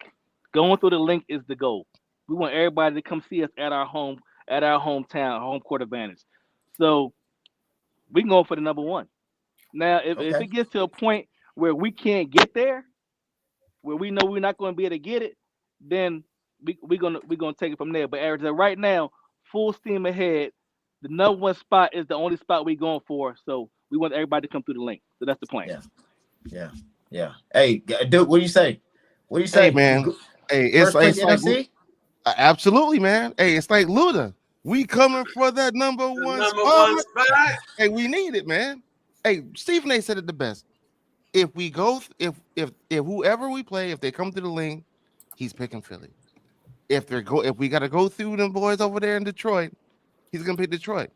Going through the link is the goal. We want everybody to come see us at our hometown, home court advantage. So we can go for the number one. Now, if it gets to a point where we can't get there, where we know we're not going to be able to get it, then we're gonna take it from there. But right now, full steam ahead. The number one spot is the only spot we're going for. So we want everybody to come through the link. So that's the plan. Yeah. Hey, dude, what do you say? Hey, man. Hey, it's like absolutely, man. Hey, it's like Luda. We coming for that number one spot. Hey, we need it, man. Hey, Stephen A. said it the best. If we go, if whoever we play, if they come to the link, he's picking Philly. If we got to go through them boys over there in Detroit, he's gonna pick Detroit.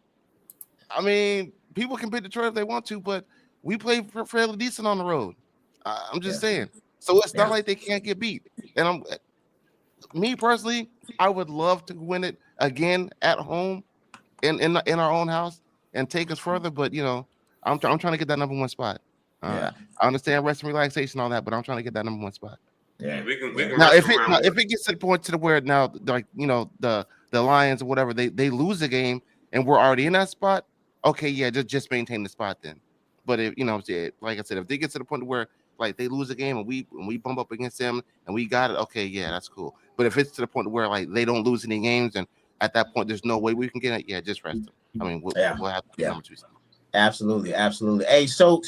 I mean, people can pick Detroit if they want to, but we play fairly decent on the road. I'm just saying. So it's not like they can't get beat. And me personally, I would love to win it again at home, in our own house, and take us further. But I'm trying to get that number one spot. I understand rest and relaxation, all that, but I'm trying to get that number one spot. Yeah, we can now if it gets to the point to where now, like the Lions or whatever, they lose the game and we're already in that spot. Okay, yeah, just maintain the spot then. But if like I said, if they get to the point where like they lose the game and we bump up against them and we got it, okay, yeah, that's cool. But if it's to the point where like they don't lose any games and at that point there's no way we can get it, yeah, just rest them. I mean, we'll have to be number two. Absolutely. Hey, so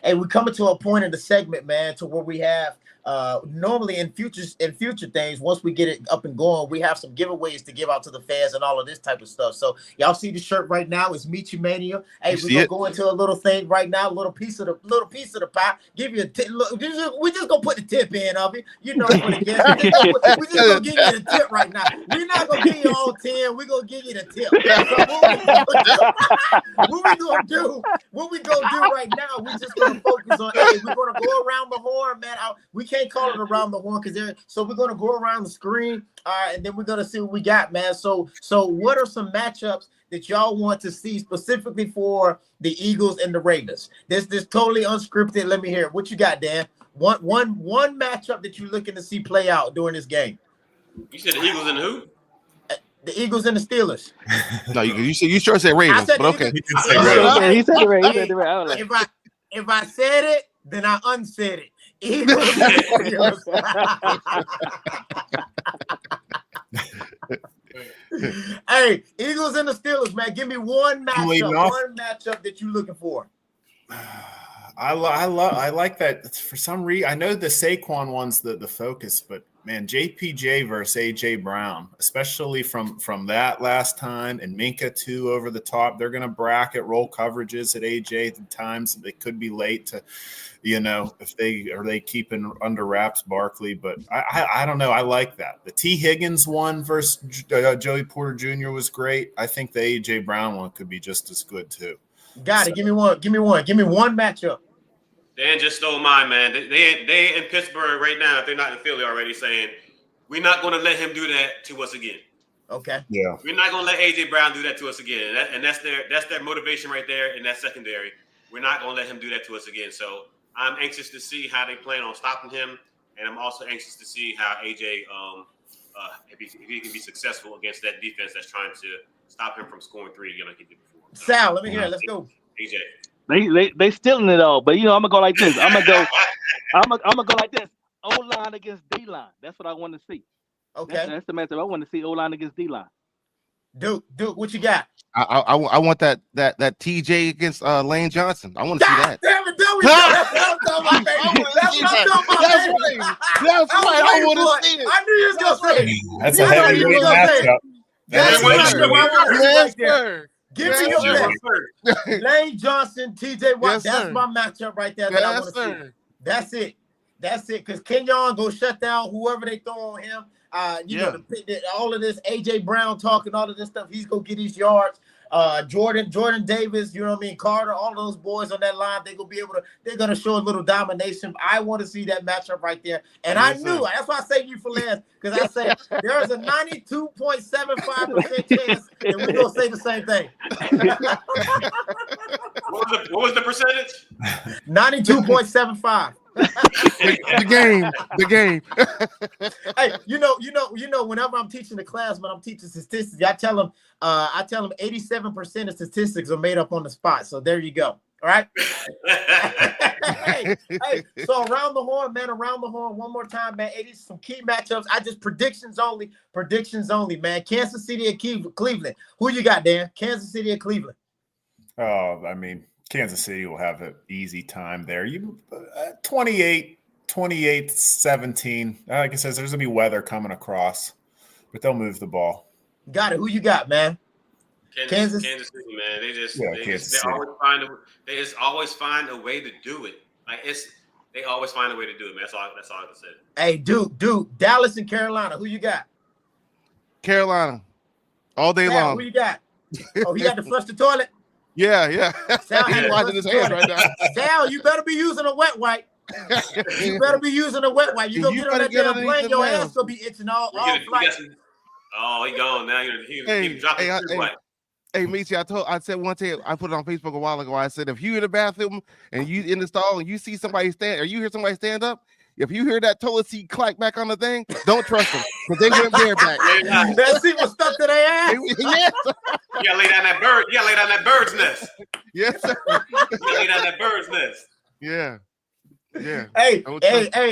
hey, we're coming to a point in the segment, man, to where we have normally in future things, once we get it up and going, we have some giveaways to give out to the fans and all of this type of stuff. So y'all see the shirt right now. It's Meet You Mania. Hey, we're gonna go into a little thing right now, a little piece of the pie. Give you a tip. Look, we just gonna put the tip in of it. You know, for the guests. We just gonna give you the tip right now. We're not gonna give you all 10. We're gonna give you the tip. So what we gonna do right now, we're just gonna focus on, hey, we're gonna go around the horn, man. We can't call it around the horn because so we're gonna go around the screen, and then we're gonna see what we got, man. So what are some matchups that y'all want to see specifically for the Eagles and the Raiders? This totally unscripted. Let me hear it. What you got, Dan? One matchup that you're looking to see play out during this game. You said the Eagles and who? The Eagles and the Steelers. No, you sure said Ravens, but okay. He said the Ravens. If I said it, then I unsaid it. Eagles and Steelers. Hey, Eagles and the Steelers, man. Give me one matchup that you're looking for. I like that. For some reason, I know the Saquon one's the focus, but man, JPJ versus AJ Brown, especially from that last time, and Minka too over the top. They're going to bracket roll coverages at AJ at times. They could be late to, if they keeping under wraps Barkley. But I don't know. I like that. The T Higgins one versus Joey Porter Jr. was great. I think the AJ Brown one could be just as good too. Got it. Give me one. Give me one matchup. Dan just stole mine, man. They in Pittsburgh right now, if they're not in Philly already, saying we're not going to let him do that to us again. Okay. Yeah. We're not going to let AJ Brown do that to us again, and that's their motivation right there in that secondary. We're not going to let him do that to us again. So I'm anxious to see how they plan on stopping him, and I'm also anxious to see how AJ if he can be successful against that defense that's trying to stop him from scoring 3 like he did before. So, Sal, let me hear it. Let's go. AJ. They stealing it all, but I'm gonna go like this. I'm gonna go like this. O-line against D-line. That's what I want to see. Okay. That's the matchup I want to see. O-line against D-line. Duke, what you got? I want that TJ against Lane Johnson. I want to see that. Damn it, there we go. That's what I'm talking about, baby. That's right. I want to see it. I knew you was gonna say it. That's a heavyweight matchup. Yes, sir. Give me your best. Lane Johnson, TJ Watt. Yes, that's sir. my matchup right there that I want to see. That's it. Because Kenyon go shut down whoever they throw on him. All of this AJ Brown talking, all of this stuff. He's gonna get his yards. Jordan Davis, you know what I mean? Carter, all those boys on that line, they're gonna show a little domination. I want to see that matchup right there. And I knew that's why I saved you for last, because I said there's a 92.75% chance that we're gonna say the same thing. What was the percentage? 92.75. The game. Hey, whenever I'm teaching the class, when I'm teaching statistics, I tell them 87% of statistics are made up on the spot. So there you go. All right. hey, so around the horn, man, one more time, man. 80 some key matchups. Predictions only, man. Kansas City and Cleveland. Who you got, Dan? Kansas City and Cleveland. Oh, I mean, Kansas City will have an easy time there. 28-17. Like I said, there's going to be weather coming across, but they'll move the ball. Got it. Who you got, man? Kansas City, man. They always find a way to do it. They always find a way to do it, man. That's all I can say. Hey, Duke, Dallas and Carolina. Who you got? Carolina. All day long. Who you got? Oh, he got to flush the toilet? Yeah. Sal, He's washing his hands right now. Sal, you better be using a wet wipe. You better be using a wet wipe. You gonna get on that damn plane, your ass gonna be itching all flight. Oh, he gone now. He dropped his wipe. Hey, Michi, I said one day, I put it on Facebook a while ago. I said, if you in the bathroom and you in the stall and you see somebody stand, or you hear somebody stand up, if you hear that toilet seat clack back on the thing, don't trust them, because they went bareback. That seat was stuck to their ass. Yes. You gotta lay down that bird. You gotta lay down that bird's nest. Yes, sir. You gotta lay down that bird's nest. Yeah. Hey,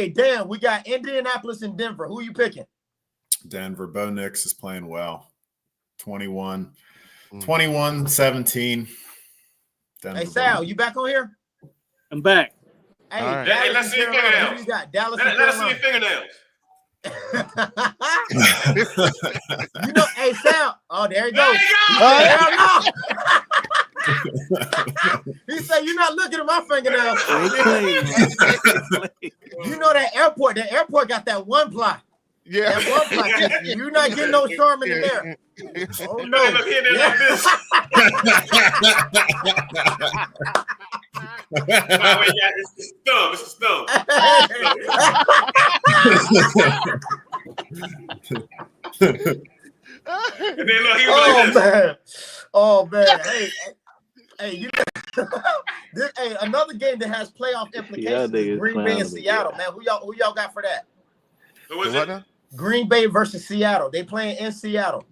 Dan, we got Indianapolis and Denver. Who are you picking? Denver. Bo Nix is playing well. 21-17. Hey, Sal, you back on here? I'm back. Hey, All right. Dallas Hey, let's and see your Carolina. fingernails. Who you got? Dallas Let and us see your Carolina. fingernails. You know, hey Sal. Oh, there you go. There you He go. said, hell no. He said, "You're not looking at my fingernails." You know that airport. The airport got that one ply. Yeah. That one ply. You're not getting no Charmin in there. Oh no. Look, look here, they're like this. Wait, yeah, it's thumb. It's the thumb. And then look, he was like this. Oh man. Hey, you hey, another game that has playoff implications is Green Bay and Seattle, man. Who y'all got for that? Who was it? Green Bay versus Seattle. They playing in Seattle.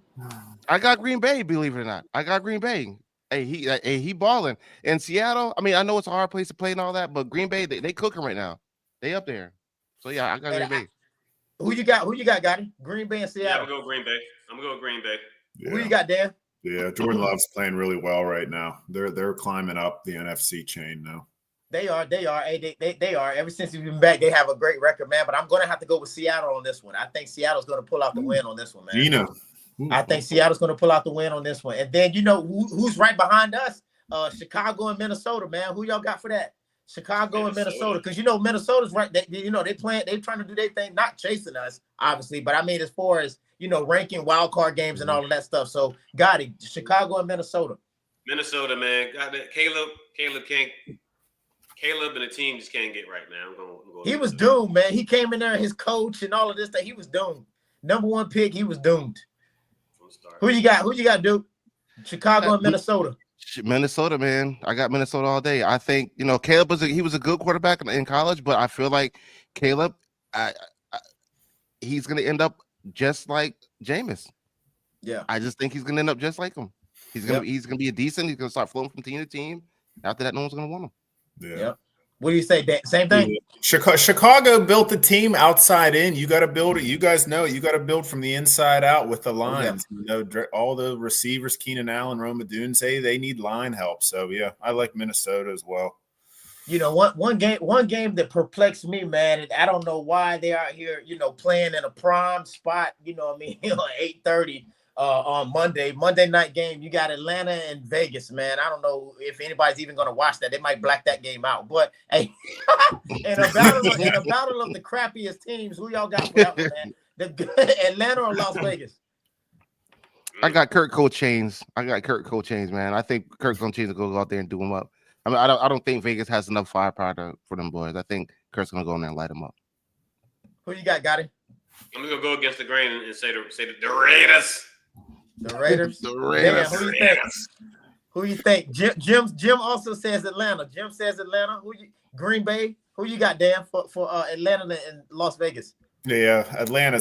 I got Green Bay, believe it or not. I got Green Bay. Hey, he balling. In Seattle, I mean, I know it's a hard place to play and all that, but Green Bay, they cooking right now. They up there. So yeah, I got Green Bay. Who you got, Gotti? Green Bay and Yeah, Seattle. I'm gonna go Green Bay. Yeah. Who you got, Dan? Yeah, Jordan Love's playing really well right now. They're climbing up the NFC chain now. They are. Hey, they are. Ever since he's been back, they have a great record, man. But I'm going to have to go with Seattle on this one. I think Seattle's going to pull out the win on this one, man. Gina. I think Seattle's going to pull out the win on this one. And then, you know, who's right behind us? Chicago and Minnesota, man. Who y'all got for that? Chicago and Minnesota. Because, you know, Minnesota's right. They trying to do their thing, not chasing us, obviously. But I mean, as far as, you know, ranking wild card games and all of that stuff. So, got it. Chicago and Minnesota. Minnesota, man. Got that. Caleb and the team just can't get right, man. I'm going he was doomed, man. He came in there, his coach and all of this stuff. He was doomed. Number one pick, he was doomed. Who you got, Duke? Chicago and Minnesota. Minnesota, man. I got Minnesota all day. I think, you know, Caleb was a good quarterback in college, but I feel like Caleb, he's going to end up just like Jameis. Yeah. I just think he's going to end up just like him. He's going to be a decent. He's going to start flowing from team to team. After that, no one's going to want him. Yeah. Yep. What do you say, Dan? Same thing? Yeah. Chicago built the team outside in. You got to build it. You guys know you got to build from the inside out with the lines. You know, all the receivers, Keenan Allen, Rome Odunze, they need line help. So yeah, I like Minnesota as well. You know, one game that perplexed me, man, and I don't know why they're out here, you know, playing in a prime spot, you know what I mean, 8:30 on Monday night game. You got Atlanta and Vegas, man. I don't know if anybody's even going to watch that. They might black that game out. But hey, in a battle of the crappiest teams, who y'all got for that one, man? Atlanta or Las Vegas? I got Kirk Cole Chains. Man. I think Kirk's gonna change to go out there and do him up. I mean, I don't think Vegas has enough firepower for them boys. I think Kirk's gonna go in there and light them up. Who you got, Gotti? I'm gonna go against the grain and say the Raiders. The Raiders. Raiders. Yeah, who you think? Jim also says Atlanta. Jim says Atlanta. Green Bay. Who you got, Dan, for Atlanta and Las Vegas? Yeah, Atlanta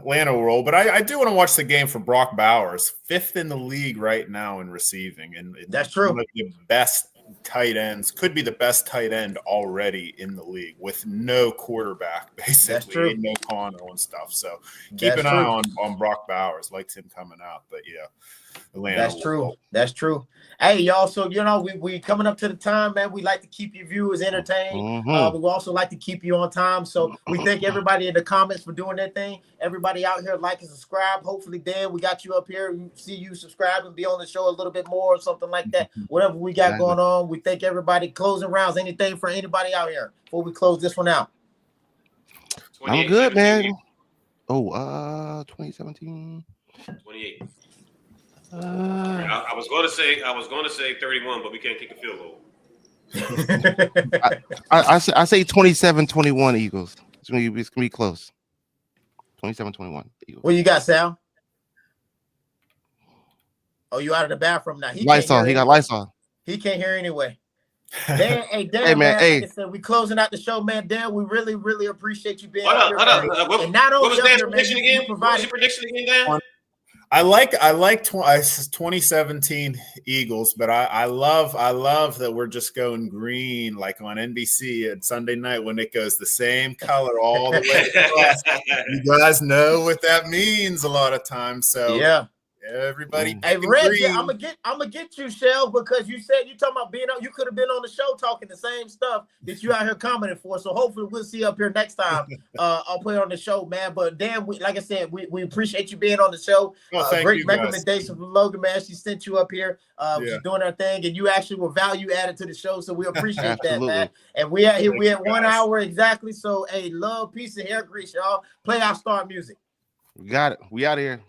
will roll. But I do want to watch the game for Brock Bowers, 5th in the league right now in receiving, and that's true. One of the best tight ends, could be the best tight end already in the league with no quarterback, basically. That's true. No Connell and stuff. So keep an eye on Brock Bowers. Likes him coming out, but yeah, Atlanta. That's true. Hey, y'all. So you know, we coming up to the time, man. We like to keep you viewers entertained. We also like to keep you on time. So we thank everybody in the comments for doing their thing. Everybody out here, like and subscribe. Hopefully, Dan, we got you up here. We see you subscribe and be on the show a little bit more or something like that. Whatever we got going on, we thank everybody. Closing rounds. Anything for anybody out here before we close this one out? I'm good, man. 2017. 28. I was going to say 31, but we can't kick a field goal. I say 27-21 Eagles. It's gonna be close. 27-21 Eagles. What you got, Sal? Oh, you out of the bathroom now? Lights on. He got lights on. He can't hear anyway. Dan, Dan, hey man, like I said, we closing out the show, man. Dan, we really, really appreciate you being here. Hold up. What was Dan's prediction again? What was your prediction again, Dan? I like 2017 Eagles, but I love that we're just going green, like on NBC at Sunday night when it goes the same color all the way across. You guys know what that means a lot of times. So yeah, Everybody, Hey, picking Reggie, green. I'm gonna get you, Shell, because you said you talking about being on. You could have been on the show talking the same stuff that you out here commenting for. So hopefully we'll see you up here next time. I'll put it on the show, man. But Dan, like I said, we appreciate you being on the show. Thank Great you, guys. recommendation from Logan, man. She sent you up here. She's doing her thing, and you actually were value added to the show. So we appreciate that, man. And we at 1 hour exactly. So hey, love, peace, and hair grease, y'all. Play our start music. We got it. We out of here.